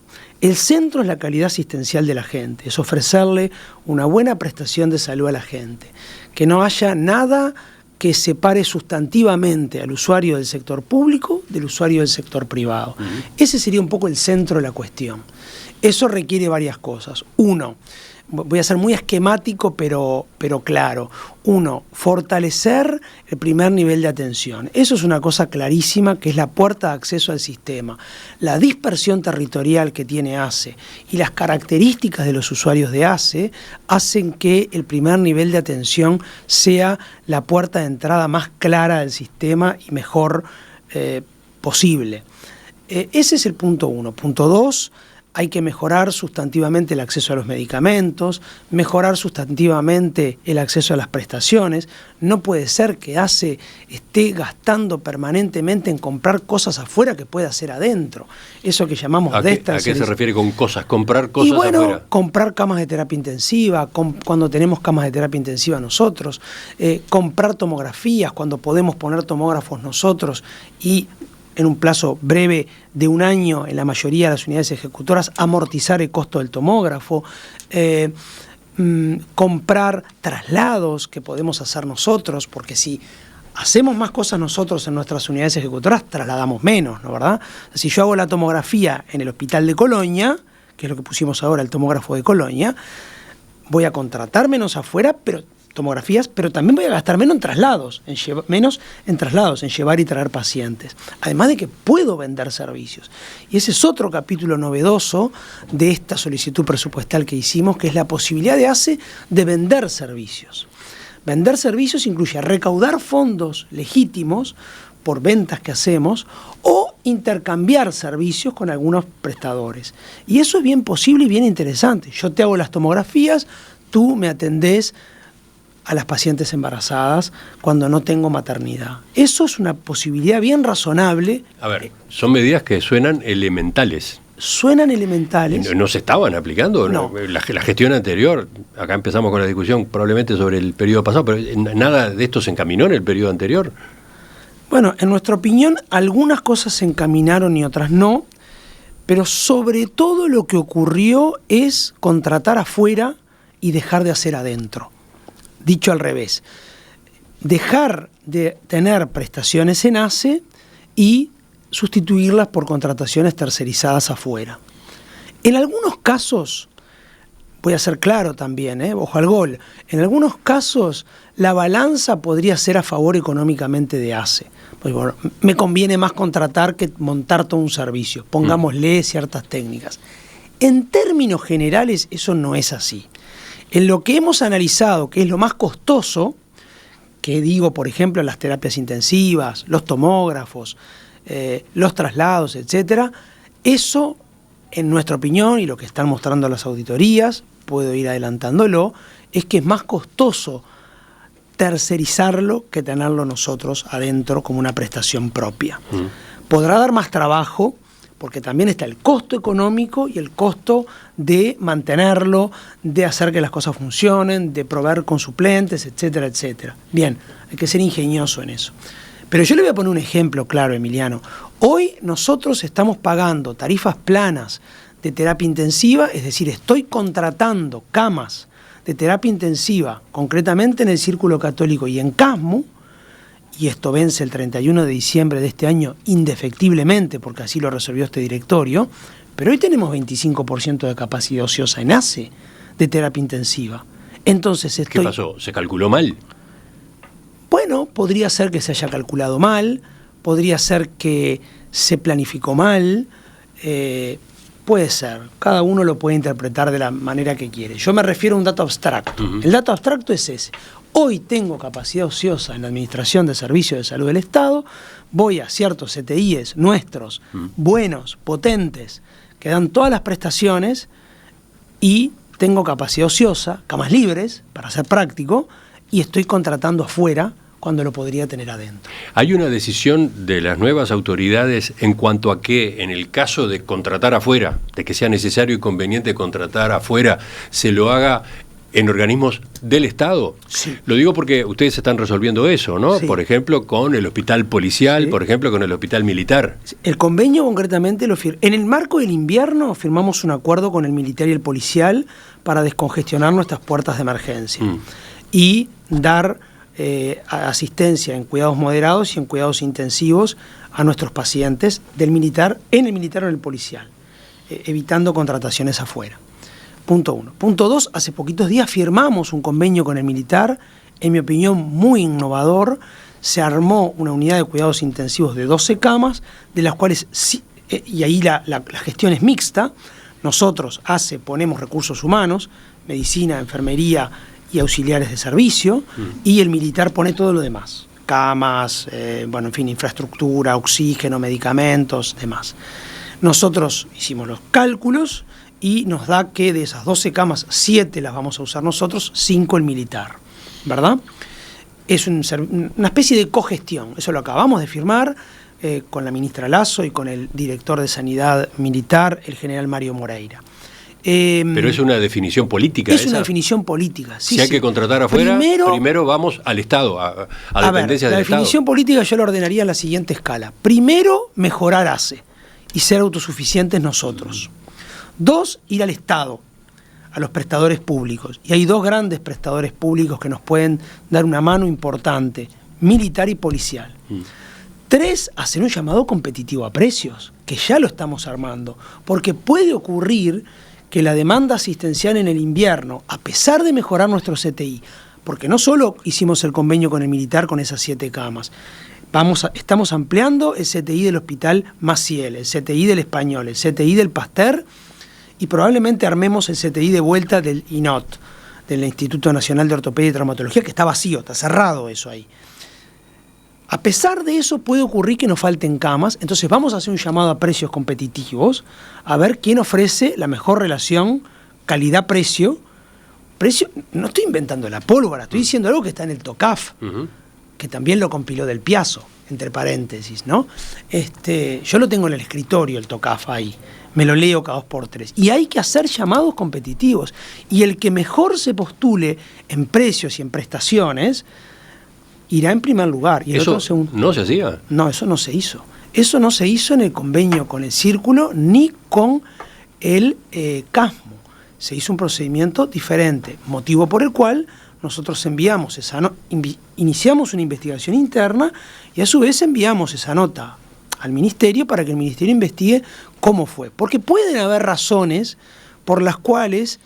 Speaker 2: El centro es la calidad asistencial de la gente, es ofrecerle una buena prestación de salud a la gente, que no haya nada que separe sustantivamente al usuario del sector público del usuario del sector privado. Ese sería un poco el centro de la cuestión. Eso requiere varias cosas. Uno, voy a ser muy esquemático, pero claro. Uno, fortalecer el primer nivel de atención. Eso es una cosa clarísima, que es la puerta de acceso al sistema. La dispersión territorial que tiene ACE y las características de los usuarios de ACE hacen que el primer nivel de atención sea la puerta de entrada más clara del sistema y mejor posible. Ese es el punto 1. Punto 2, hay que mejorar sustantivamente el acceso a los medicamentos, mejorar sustantivamente el acceso a las prestaciones. No puede ser que ACE esté gastando permanentemente en comprar cosas afuera que puede hacer adentro. Eso que llamamos
Speaker 1: ¿A qué se refiere con cosas? ¿Comprar cosas afuera?
Speaker 2: Comprar camas de terapia intensiva, cuando tenemos camas de terapia intensiva nosotros, comprar tomografías, cuando podemos poner tomógrafos nosotros y en un plazo breve de 1 año en la mayoría de las unidades ejecutoras, amortizar el costo del tomógrafo, comprar traslados que podemos hacer nosotros, porque si hacemos más cosas nosotros en nuestras unidades ejecutoras, trasladamos menos, ¿no, verdad? Si yo hago la tomografía en el hospital de Colonia, que es lo que pusimos ahora, el tomógrafo de Colonia, voy a contratar menos afuera, pero también voy a gastar menos en traslados, en llevar y traer pacientes. Además de que puedo vender servicios. Y ese es otro capítulo novedoso de esta solicitud presupuestal que hicimos, que es la posibilidad de ACE de vender servicios. Vender servicios incluye recaudar fondos legítimos por ventas que hacemos o intercambiar servicios con algunos prestadores. Y eso es bien posible y bien interesante. Yo te hago las tomografías, tú me atendés a las pacientes embarazadas cuando no tengo maternidad. Eso es una posibilidad bien razonable.
Speaker 1: A ver, son medidas que suenan elementales.
Speaker 2: Suenan elementales.
Speaker 1: ¿No se estaban aplicando?
Speaker 2: No.
Speaker 1: La gestión anterior, acá empezamos con la discusión probablemente sobre el periodo pasado, pero nada de esto se encaminó en el periodo anterior.
Speaker 2: Bueno, en nuestra opinión, algunas cosas se encaminaron y otras no, pero sobre todo lo que ocurrió es contratar afuera y dejar de hacer adentro. Dicho al revés, dejar de tener prestaciones en ACE y sustituirlas por contrataciones tercerizadas afuera. En algunos casos, voy a ser claro también, ojo al gol, en algunos casos la balanza podría ser a favor económicamente de ACE. Pues bueno, me conviene más contratar que montar todo un servicio, pongámosle ciertas técnicas. En términos generales eso no es así. En lo que hemos analizado, que es lo más costoso, que digo, por ejemplo, las terapias intensivas, los tomógrafos, los traslados, etcétera, eso, en nuestra opinión, y lo que están mostrando las auditorías, puedo ir adelantándolo, es que es más costoso tercerizarlo que tenerlo nosotros adentro como una prestación propia. Podrá dar más trabajo, porque también está el costo económico y el costo de mantenerlo, de hacer que las cosas funcionen, de proveer con suplentes, etcétera, etcétera. Bien, hay que ser ingenioso en eso. Pero yo le voy a poner un ejemplo claro, Emiliano. Hoy nosotros estamos pagando tarifas planas de terapia intensiva, es decir, estoy contratando camas de terapia intensiva, concretamente en el Círculo Católico y en CASMU, y esto vence el 31 de diciembre de este año indefectiblemente, porque así lo resolvió este directorio, pero hoy tenemos 25% de capacidad ociosa en ACE de terapia intensiva. Entonces
Speaker 1: ¿Qué pasó? ¿Se calculó mal?
Speaker 2: Bueno, podría ser que se haya calculado mal, podría ser que se planificó mal, puede ser, cada uno lo puede interpretar de la manera que quiere. Yo me refiero a un dato abstracto. El dato abstracto es ese. Hoy tengo capacidad ociosa en la Administración de Servicios de Salud del Estado, voy a ciertos CTIs nuestros, buenos, potentes, que dan todas las prestaciones y tengo capacidad ociosa, camas libres, para ser práctico, y estoy contratando afuera cuando lo podría tener adentro.
Speaker 1: ¿Hay una decisión de las nuevas autoridades en cuanto a que, en el caso de contratar afuera, de que sea necesario y conveniente contratar afuera, se lo haga en organismos del Estado?
Speaker 2: Sí.
Speaker 1: Lo digo porque ustedes están resolviendo eso, ¿no?
Speaker 2: Sí.
Speaker 1: Por ejemplo, con el hospital policial, por ejemplo, con el hospital militar.
Speaker 2: El convenio concretamente en el marco del invierno firmamos un acuerdo con el militar y el policial para descongestionar nuestras puertas de emergencia y dar asistencia en cuidados moderados y en cuidados intensivos a nuestros pacientes del militar, en el militar o en el policial, evitando contrataciones afuera. Punto 1. Punto 2, hace poquitos días firmamos un convenio con el militar, en mi opinión muy innovador. Se armó una unidad de cuidados intensivos de 12 camas, de las cuales, y ahí la gestión es mixta, nosotros ponemos recursos humanos, medicina, enfermería y auxiliares de servicio, y el militar pone todo lo demás, camas, infraestructura, oxígeno, medicamentos, demás. Nosotros hicimos los cálculos y nos da que de esas 12 camas, 7 las vamos a usar nosotros, 5 el militar, ¿verdad? Es una especie de cogestión, eso lo acabamos de firmar con la ministra Lasso y con el director de Sanidad Militar, el general Mario Moreira.
Speaker 1: Pero es una definición política.
Speaker 2: Es una definición política. Sí,
Speaker 1: si hay que contratar afuera, primero vamos al Estado, a dependencias del Estado.
Speaker 2: La definición política yo la ordenaría en la siguiente escala. Primero, mejorar ACE y ser autosuficientes nosotros. 2, ir al Estado, a los prestadores públicos. Y hay 2 grandes prestadores públicos que nos pueden dar una mano importante, militar y policial. 3, hacer un llamado competitivo a precios, que ya lo estamos armando, porque puede ocurrir que la demanda asistencial en el invierno, a pesar de mejorar nuestro CTI, porque no solo hicimos el convenio con el militar con esas 7 camas, estamos ampliando el CTI del Hospital Maciel, el CTI del Español, el CTI del Pasteur, y probablemente armemos el CTI de vuelta del INOT, del Instituto Nacional de Ortopedia y Traumatología, que está vacío, está cerrado eso ahí. A pesar de eso puede ocurrir que nos falten camas, entonces vamos a hacer un llamado a precios competitivos, a ver quién ofrece la mejor relación calidad-precio. No estoy inventando la pólvora, estoy diciendo algo que está en el TOCAF, que también lo compiló Del Piazzo, entre paréntesis, ¿no? Yo lo tengo en el escritorio, el TOCAF ahí, me lo leo cada 2 por 3. Y hay que hacer llamados competitivos. Y el que mejor se postule en precios y en prestaciones irá en primer lugar. Y el
Speaker 1: ¿Eso
Speaker 2: otro segundo.
Speaker 1: no se hacía?
Speaker 2: No, eso no se hizo. Eso no se hizo en el convenio con el Círculo ni con el CASMO. Se hizo un procedimiento diferente, motivo por el cual nosotros iniciamos una investigación interna y a su vez enviamos esa nota al Ministerio para que el Ministerio investigue cómo fue. Porque pueden haber razones por las cuales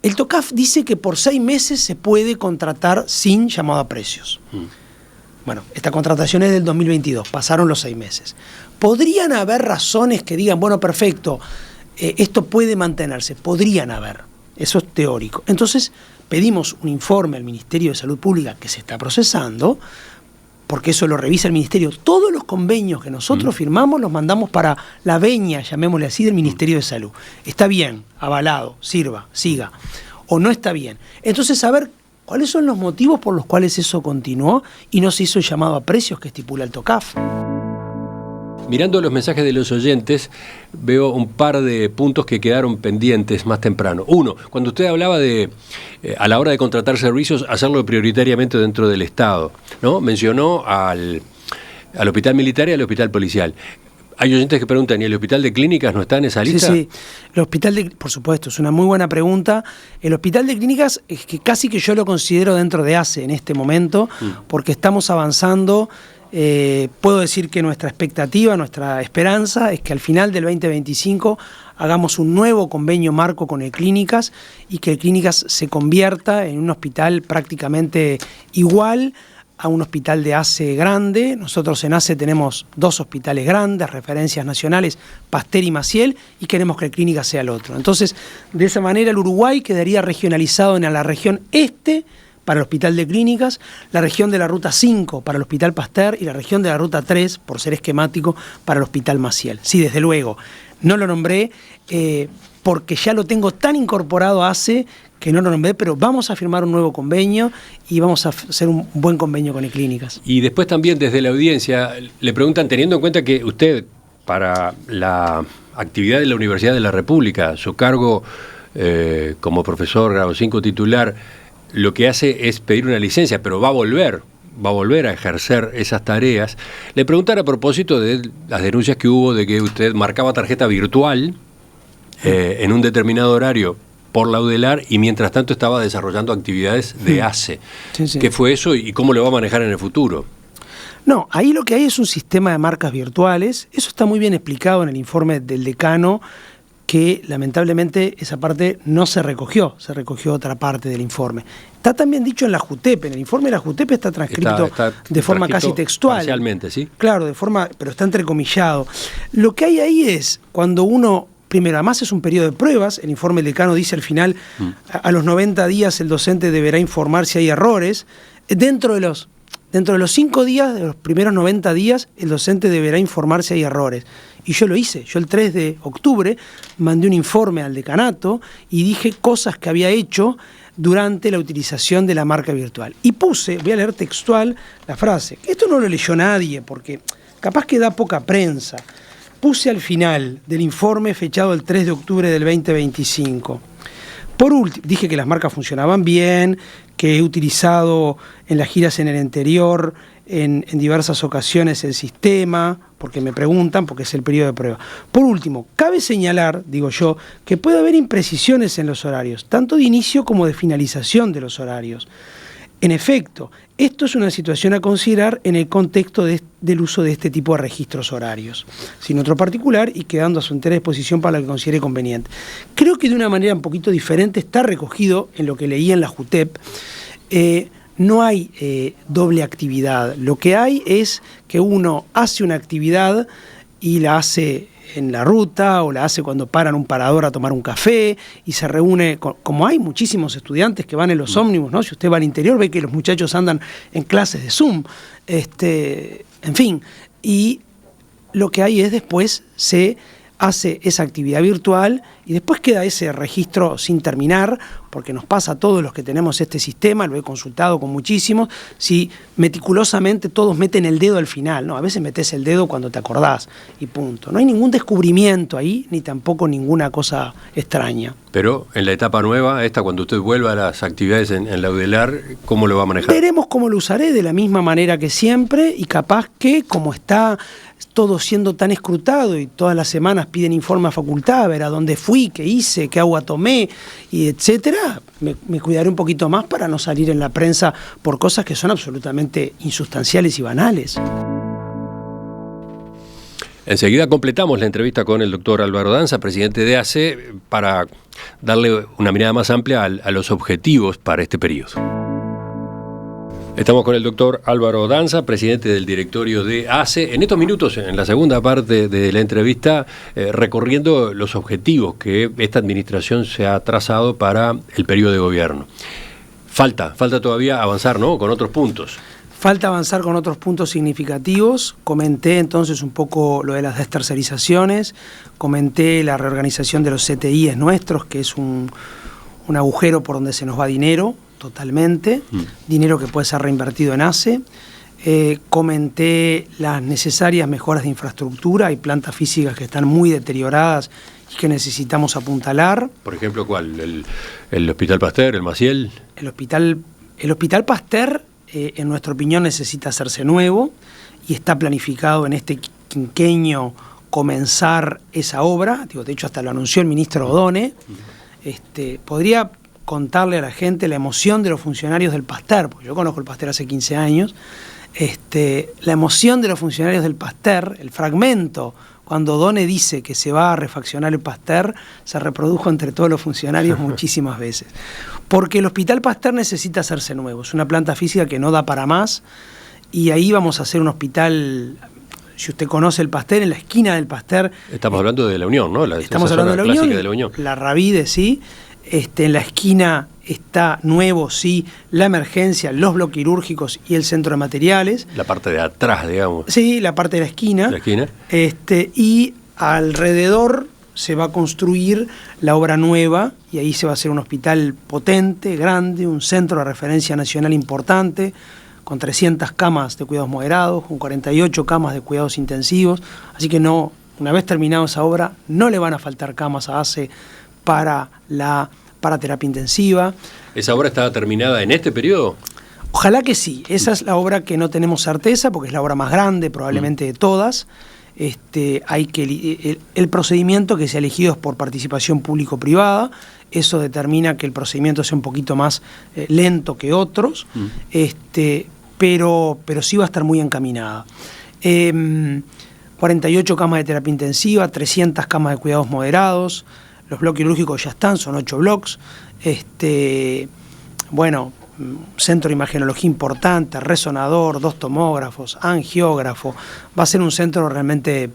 Speaker 2: el TOCAF dice que por 6 meses se puede contratar sin llamado a precios. Bueno, esta contratación es del 2022, pasaron los 6 meses. Podrían haber razones que digan, bueno, perfecto, esto puede mantenerse, podrían haber, eso es teórico. Entonces pedimos un informe al Ministerio de Salud Pública que se está procesando, porque eso lo revisa el Ministerio. Todos los convenios que nosotros firmamos los mandamos para la veña, llamémosle así, del Ministerio de Salud. Está bien, avalado, sirva, siga. O no está bien. Entonces, saber cuáles son los motivos por los cuales eso continuó y no se hizo el llamado a precios que estipula el TOCAF.
Speaker 1: Mirando los mensajes de los oyentes, veo un par de puntos que quedaron pendientes más temprano. Uno, cuando usted hablaba de, a la hora de contratar servicios, hacerlo prioritariamente dentro del Estado, ¿no? Mencionó al Hospital Militar y al Hospital Policial. Hay oyentes que preguntan, ¿y el hospital de clínicas no está en esa lista?
Speaker 2: Sí, sí. El hospital de, por supuesto, es una muy buena pregunta. El hospital de clínicas es que casi que yo lo considero dentro de ACE en este momento, porque estamos avanzando. Puedo decir que nuestra expectativa, nuestra esperanza es que al final del 2025 hagamos un nuevo convenio marco con el Clínicas y que el Clínicas se convierta en un hospital prácticamente igual a un hospital de ACE grande. Nosotros en ACE tenemos 2 hospitales grandes, referencias nacionales, Pasteur y Maciel, y queremos que el Clínicas sea el otro. Entonces, de esa manera el Uruguay quedaría regionalizado en la región este para el Hospital de Clínicas, la región de la Ruta 5 para el Hospital Pasteur y la región de la Ruta 3, por ser esquemático, para el Hospital Maciel. Sí, desde luego, no lo nombré porque ya lo tengo tan incorporado a ACE que no lo nombré, pero vamos a firmar un nuevo convenio y vamos a hacer un buen convenio con el Clínicas.
Speaker 1: Y después también desde la audiencia le preguntan, teniendo en cuenta que usted, para la actividad de la Universidad de la República, su cargo como profesor grado 5 titular, lo que hace es pedir una licencia, pero va a volver a ejercer esas tareas. Le preguntan a propósito de las denuncias que hubo de que usted marcaba tarjeta virtual en un determinado horario por la UDELAR y mientras tanto estaba desarrollando actividades de ACE. Sí, sí. ¿Qué fue eso y cómo lo va a manejar en el futuro?
Speaker 2: No, ahí lo que hay es un sistema de marcas virtuales. Eso está muy bien explicado en el informe del decano, que lamentablemente esa parte no se recogió otra parte del informe. Está también dicho en la JUTEP, en el informe de la JUTEP está transcrito está de forma casi textual.
Speaker 1: Parcialmente, ¿sí?
Speaker 2: Claro, pero está entrecomillado. Lo que hay ahí es, cuando uno, primero, además es un periodo de pruebas, el informe del decano dice al final, a los 90 días el docente deberá informar si hay errores. Dentro de los 5 días, de los primeros 90 días, el docente deberá informar si hay errores. Y yo lo hice. Yo el 3 de octubre mandé un informe al decanato y dije cosas que había hecho durante la utilización de la marca virtual. Y puse, voy a leer textual la frase. Esto no lo leyó nadie porque capaz que da poca prensa. Puse al final del informe fechado el 3 de octubre del 2025. Por último, dije que las marcas funcionaban bien, que he utilizado en las giras en el interior, en diversas ocasiones el sistema, porque me preguntan, porque es el periodo de prueba. Por último, cabe señalar, digo yo, que puede haber imprecisiones en los horarios, tanto de inicio como de finalización de los horarios. En efecto, esto es una situación a considerar en el contexto del uso de este tipo de registros horarios, sin otro particular y quedando a su entera disposición para lo que considere conveniente. Creo que de una manera un poquito diferente está recogido en lo que leí en la JUTEP. No hay doble actividad. Lo que hay es que uno hace una actividad y la hace en la ruta o la hace cuando paran un parador a tomar un café y se reúne, como hay muchísimos estudiantes que van en los ómnibus, ¿no? Si usted va al interior ve que los muchachos andan en clases de Zoom, en fin, y lo que hay es después se hace esa actividad virtual y después queda ese registro sin terminar, porque nos pasa a todos los que tenemos este sistema, lo he consultado con muchísimos, si meticulosamente todos meten el dedo al final, ¿no? A veces metes el dedo cuando te acordás y punto. No hay ningún descubrimiento ahí, ni tampoco ninguna cosa extraña.
Speaker 1: Pero en la etapa nueva, cuando usted vuelva a las actividades en la UDELAR, ¿cómo lo va a manejar?
Speaker 2: Veremos cómo lo usaré de la misma manera que siempre y capaz que, como está todo siendo tan escrutado y todas las semanas piden informe a facultad, a ver a dónde fui, qué hice, qué agua tomé, y etcétera, me cuidaré un poquito más para no salir en la prensa por cosas que son absolutamente insustanciales y banales.
Speaker 1: Enseguida completamos la entrevista con el doctor Álvaro Danza, presidente de ACE, para darle una mirada más amplia a los objetivos para este periodo. Estamos con el doctor Álvaro Danza, presidente del directorio de ACE. En estos minutos, en la segunda parte de la entrevista, recorriendo los objetivos que esta administración se ha trazado para el periodo de gobierno. Falta todavía avanzar, ¿no?, con otros puntos.
Speaker 2: Falta avanzar con otros puntos significativos. Comenté entonces un poco lo de las destercerizaciones, comenté la reorganización de los CTIs nuestros, que es un agujero por donde se nos va dinero, totalmente, dinero que puede ser reinvertido en ACE. Comenté las necesarias mejoras de infraestructura, hay plantas físicas que están muy deterioradas y que necesitamos apuntalar.
Speaker 1: Por ejemplo, ¿cuál? ¿El Hospital Pasteur, el Maciel?
Speaker 2: El Hospital Pasteur, en nuestra opinión, necesita hacerse nuevo y está planificado en este quinquenio comenzar esa obra, digo, de hecho hasta lo anunció el ministro Odone. Podría contarle a la gente la emoción de los funcionarios del Pasteur, porque yo conozco el Pasteur hace 15 años, la emoción de los funcionarios del Pasteur, el fragmento, cuando Odone dice que se va a refaccionar el Pasteur, se reprodujo entre todos los funcionarios muchísimas veces. Porque el Hospital Pasteur necesita hacerse nuevo, es una planta física que no da para más, y ahí vamos a hacer un hospital, si usted conoce el Pasteur, en la esquina del Pasteur.
Speaker 1: Estamos hablando de La Unión, ¿no?
Speaker 2: Estamos hablando de La Unión, la Ravide, sí. En la esquina está nuevo, sí, la emergencia, los bloques quirúrgicos y el centro de materiales.
Speaker 1: La parte de atrás, digamos.
Speaker 2: Sí, la parte de la esquina. Y alrededor se va a construir la obra nueva y ahí se va a hacer un hospital potente, grande, un centro de referencia nacional importante, con 300 camas de cuidados moderados, con 48 camas de cuidados intensivos. Así que una vez terminada esa obra, no le van a faltar camas a ACE para terapia intensiva.
Speaker 1: ¿Esa obra estaba terminada en este periodo?
Speaker 2: Ojalá que sí. Esa es la obra que no tenemos certeza, porque es la obra más grande probablemente de todas. El procedimiento que se ha elegido es por participación público-privada. Eso determina que el procedimiento sea un poquito más lento que otros, pero sí va a estar muy encaminada. 48 camas de terapia intensiva, 300 camas de cuidados moderados. Los bloques quirúrgicos ya están, son 8 bloques. Centro de imagenología importante, resonador, 2 tomógrafos, angiógrafo. Va a ser un centro realmente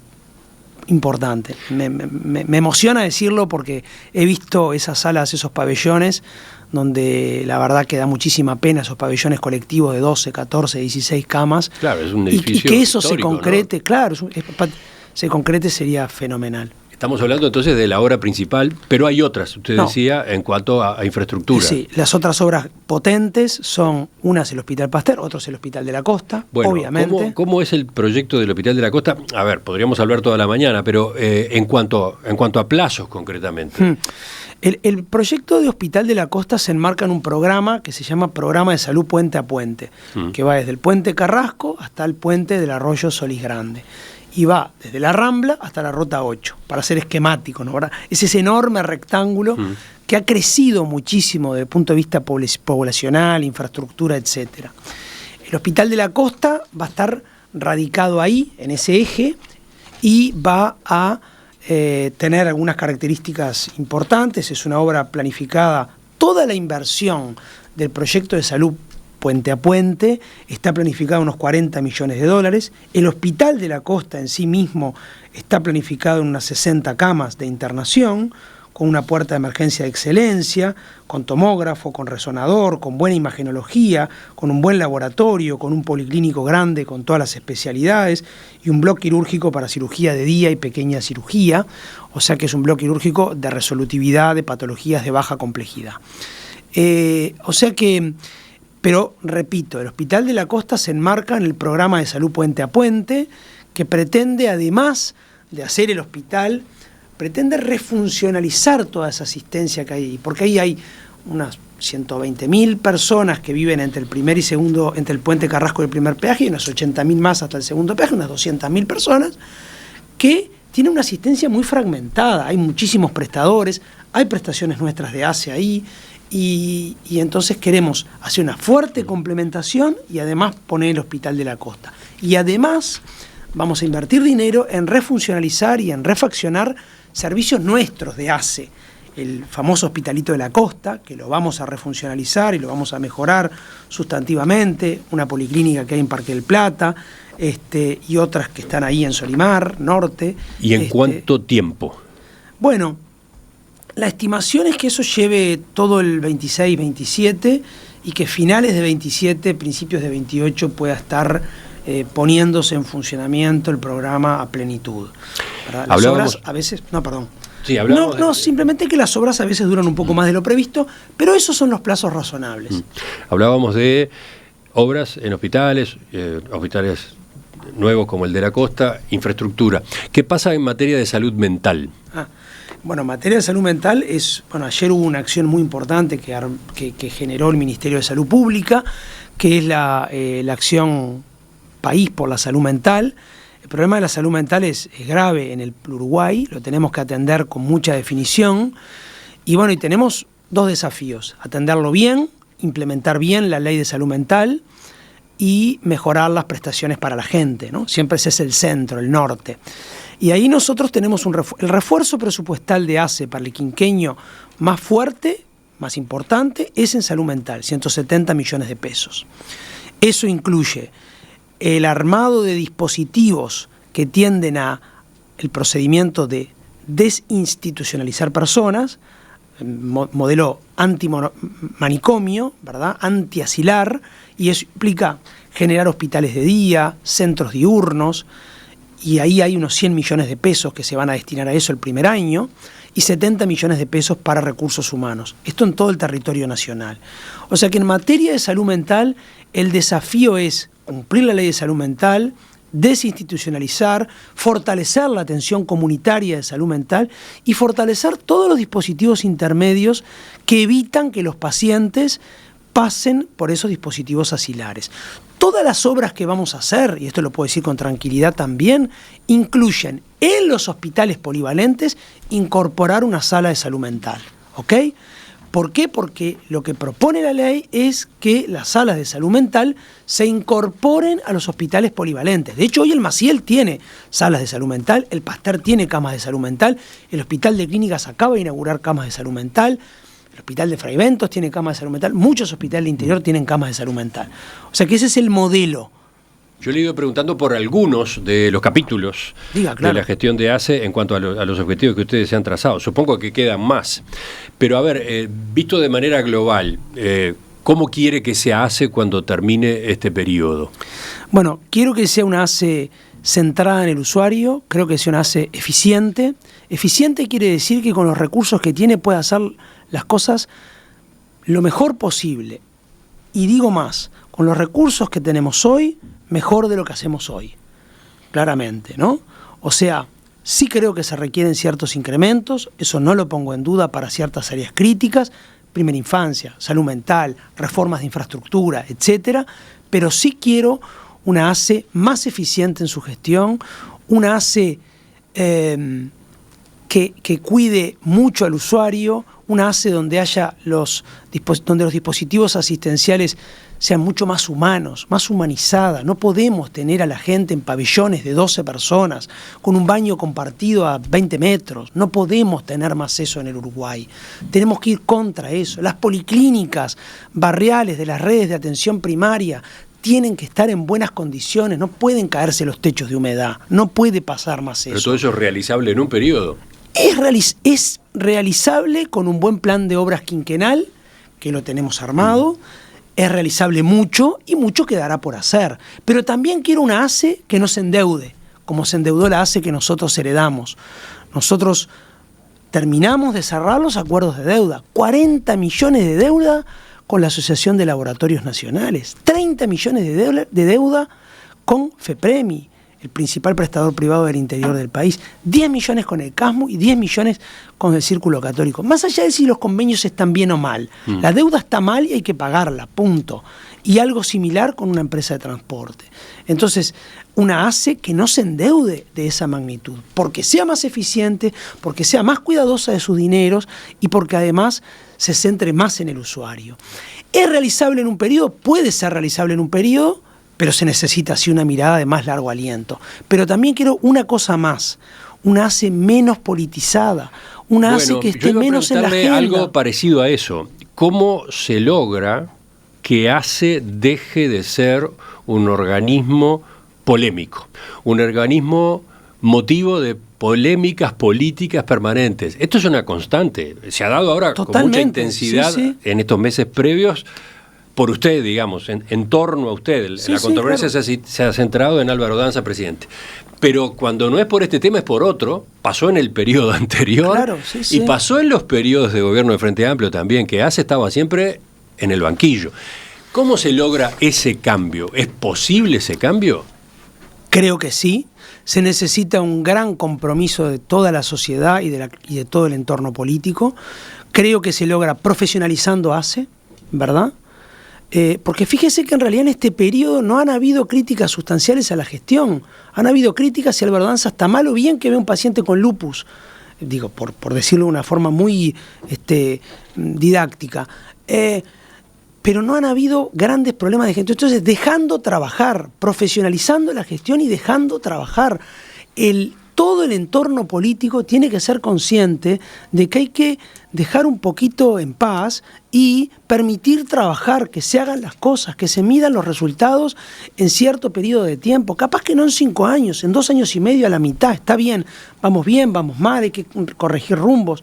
Speaker 2: importante. Me emociona decirlo porque he visto esas salas, esos pabellones, donde la verdad que da muchísima pena esos pabellones colectivos de 12, 14, 16 camas.
Speaker 1: Claro, es un edificio
Speaker 2: y que eso se concrete,
Speaker 1: ¿no?
Speaker 2: Claro, se concrete sería fenomenal.
Speaker 1: Estamos hablando entonces de la obra principal, pero hay otras, usted decía, en cuanto a infraestructura.
Speaker 2: Sí, las otras obras potentes son, una es el Hospital Pasteur, otro es el Hospital de la Costa,
Speaker 1: bueno,
Speaker 2: obviamente.
Speaker 1: ¿Cómo es el proyecto del Hospital de la Costa? A ver, podríamos hablar toda la mañana, pero en cuanto a plazos concretamente.
Speaker 2: El proyecto de Hospital de la Costa se enmarca en un programa que se llama Programa de Salud Puente a Puente, que va desde el Puente Carrasco hasta el puente del Arroyo Solís Grande. Y va desde la Rambla hasta la Ruta 8, para ser esquemático, ¿no? ¿Verdad? Es ese enorme rectángulo que ha crecido muchísimo desde el punto de vista poblacional, infraestructura, etc. El Hospital de la Costa va a estar radicado ahí, en ese eje, y va a tener algunas características importantes. Es una obra planificada, toda la inversión del proyecto de salud Puente a Puente está planificado unos $40 millones. El Hospital de la Costa en sí mismo está planificado en unas 60 camas de internación, con una puerta de emergencia de excelencia, con tomógrafo, con resonador, con buena imagenología, con un buen laboratorio, con un policlínico grande con todas las especialidades y un bloque quirúrgico para cirugía de día y pequeña cirugía, o sea que es un bloque quirúrgico de resolutividad de patologías de baja complejidad. Pero, repito, el Hospital de la Costa se enmarca en el programa de salud Puente a Puente, que pretende, además de hacer el hospital, pretende refuncionalizar toda esa asistencia que hay ahí, porque ahí hay unas 120.000 personas que viven entre el primer y segundo, entre el Puente Carrasco y el primer peaje, y unas 80.000 más hasta el segundo peaje, unas 200.000 personas, que tienen una asistencia muy fragmentada. Hay muchísimos prestadores, hay prestaciones nuestras de ACE ahí, y entonces queremos hacer una fuerte complementación y además poner el Hospital de la Costa. Y además vamos a invertir dinero en refuncionalizar y en refaccionar servicios nuestros de ACE. El famoso Hospitalito de la Costa, que lo vamos a refuncionalizar y lo vamos a mejorar sustantivamente, una policlínica que hay en Parque del Plata, y otras que están ahí en Solimar, Norte.
Speaker 1: ¿Y en cuánto tiempo?
Speaker 2: Bueno, la estimación es que eso lleve todo el 26-27 y que finales de 27, principios de 28 pueda estar poniéndose en funcionamiento el programa a plenitud. Las obras a veces... No, perdón.
Speaker 1: Sí,
Speaker 2: simplemente que las obras a veces duran un poco más de lo previsto, pero esos son los plazos razonables.
Speaker 1: Hablábamos de obras en hospitales, hospitales nuevos como el de la Costa, infraestructura. ¿Qué pasa en materia de salud mental?
Speaker 2: Bueno, en materia de salud mental, ayer hubo una acción muy importante que generó el Ministerio de Salud Pública, que es la acción País por la Salud Mental. El problema de la salud mental es grave en el Uruguay, lo tenemos que atender con mucha definición. Y bueno, y tenemos dos desafíos: atenderlo bien, implementar bien la ley de salud mental y mejorar las prestaciones para la gente, ¿no? Siempre ese es el centro, el norte. Y ahí nosotros tenemos el refuerzo presupuestal de ACE para el quinquenio más fuerte, más importante, es en salud mental, 170 millones de pesos. Eso incluye el armado de dispositivos que tienden a el procedimiento de desinstitucionalizar personas, modelo anti-manicomio, ¿verdad? Anti-asilar, y eso implica generar hospitales de día, centros diurnos, y ahí hay unos 100 millones de pesos que se van a destinar a eso el primer año, y 70 millones de pesos para recursos humanos. Esto en todo el territorio nacional. O sea que en materia de salud mental, el desafío es cumplir la ley de salud mental, desinstitucionalizar, fortalecer la atención comunitaria de salud mental y fortalecer todos los dispositivos intermedios que evitan que los pacientes pasen por esos dispositivos asilares. Todas las obras que vamos a hacer, y esto lo puedo decir con tranquilidad también, incluyen en los hospitales polivalentes incorporar una sala de salud mental. ¿Ok? ¿Por qué? Porque lo que propone la ley es que las salas de salud mental se incorporen a los hospitales polivalentes. De hecho, hoy el Maciel tiene salas de salud mental, el Pasteur tiene camas de salud mental, el Hospital de Clínicas acaba de inaugurar camas de salud mental, el Hospital de Fray Bentos tiene camas de salud mental, muchos hospitales del interior tienen camas de salud mental. O sea que ese es el modelo.
Speaker 1: Yo le he ido preguntando por algunos de los capítulos de la gestión de ACE en cuanto a los objetivos que ustedes se han trazado. Supongo que quedan más. Pero a ver, visto de manera global, ¿cómo quiere que sea ACE cuando termine este periodo?
Speaker 2: Bueno, quiero que sea una ACE centrada en el usuario, creo que sea una ACE eficiente. Eficiente quiere decir que con los recursos que tiene puede hacer las cosas lo mejor posible. Y digo más, con los recursos que tenemos hoy, mejor de lo que hacemos hoy, claramente, ¿no? O sea, sí creo que se requieren ciertos incrementos, eso no lo pongo en duda para ciertas áreas críticas, primera infancia, salud mental, reformas de infraestructura, etcétera, pero sí quiero una ACE más eficiente en su gestión, una ACE que cuide mucho al usuario, una ACE donde haya donde los dispositivos asistenciales sean mucho más humanos, más humanizadas. No podemos tener a la gente en pabellones de 12 personas, con un baño compartido a 20 metros. No podemos tener más eso en el Uruguay. Tenemos que ir contra eso. Las policlínicas barriales de las redes de atención primaria tienen que estar en buenas condiciones, no pueden caerse los techos de humedad, no puede pasar más eso.
Speaker 1: Pero todo eso es realizable en un periodo.
Speaker 2: Es realizable con un buen plan de obras quinquenal, que lo tenemos armado, es realizable mucho y mucho quedará por hacer. Pero también quiero una ACE que no se endeude, como se endeudó la ACE que nosotros heredamos. Nosotros terminamos de cerrar los acuerdos de deuda, 40 millones de deuda con la Asociación de Laboratorios Nacionales, 30 millones de deuda con FEPREMI, el principal prestador privado del interior del país, 10 millones con el CASMU y 10 millones con el Círculo Católico. Más allá de si los convenios están bien o mal, la deuda está mal y hay que pagarla, punto. Y algo similar con una empresa de transporte. Entonces, una ACE que no se endeude de esa magnitud, porque sea más eficiente, porque sea más cuidadosa de sus dineros y porque además se centre más en el usuario. ¿Es realizable en un periodo? Puede ser realizable en un periodo, pero se necesita así una mirada de más largo aliento. Pero también quiero una cosa más, una ACE menos politizada, una ACE que esté menos en la agenda.
Speaker 1: Algo parecido a eso. ¿Cómo se logra que ACE deje de ser un organismo polémico, un organismo motivo de polémicas políticas permanentes? Esto es una constante, se ha dado ahora con mucha intensidad en estos meses previos por usted, digamos, en torno a usted. La controversia se ha centrado en Álvaro Danza, presidente. Pero cuando no es por este tema es por otro, pasó en el periodo anterior y pasó en los periodos de gobierno de Frente Amplio también, que ACE estaba siempre en el banquillo. ¿Cómo se logra ese cambio? ¿Es posible ese cambio?
Speaker 2: Creo que sí. Se necesita un gran compromiso de toda la sociedad y de todo el entorno político. Creo que se logra profesionalizando ACE, ¿verdad? Porque fíjese que en realidad en este periodo no han habido críticas sustanciales a la gestión. Han habido críticas si Álvaro Danza está mal o bien que ve un paciente con lupus. Digo, por decirlo de una forma muy didáctica. Pero no han habido grandes problemas de gestión. Entonces, dejando trabajar, profesionalizando la gestión y dejando trabajar. Todo el entorno político tiene que ser consciente de que hay que dejar un poquito en paz y permitir trabajar, que se hagan las cosas, que se midan los resultados en cierto periodo de tiempo. Capaz que no en 5 años, en 2 años y medio, a la mitad, está bien, vamos mal, hay que corregir rumbos,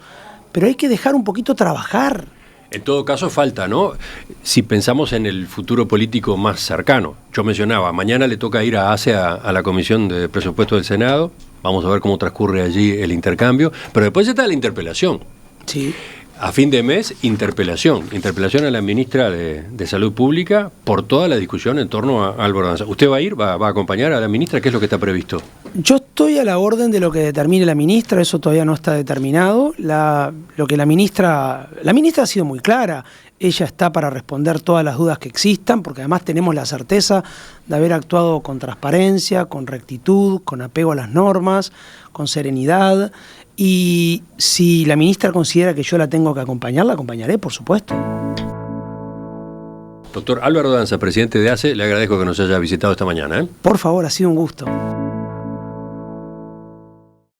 Speaker 2: pero hay que dejar un poquito trabajar.
Speaker 1: En todo caso falta, ¿no? Si pensamos en el futuro político más cercano. Yo mencionaba, mañana le toca ir a la Comisión de Presupuesto del Senado. Vamos a ver cómo transcurre allí el intercambio. Pero después está la interpelación.
Speaker 2: Sí.
Speaker 1: A fin de mes, interpelación a la ministra de Salud Pública por toda la discusión en torno a Álvaro Danza. ¿Usted va a ir? ¿Va a acompañar a la ministra? ¿Qué es lo que está previsto?
Speaker 2: Yo estoy a la orden de lo que determine la ministra, eso todavía no está determinado. La ministra ha sido muy clara. Ella está para responder todas las dudas que existan, porque además tenemos la certeza de haber actuado con transparencia, con rectitud, con apego a las normas, con serenidad. Y si la ministra considera que yo la tengo que acompañar, la acompañaré, por supuesto.
Speaker 1: Doctor Álvaro Danza, presidente de ACE, le agradezco que nos haya visitado esta mañana.
Speaker 2: Por favor, ha sido un gusto.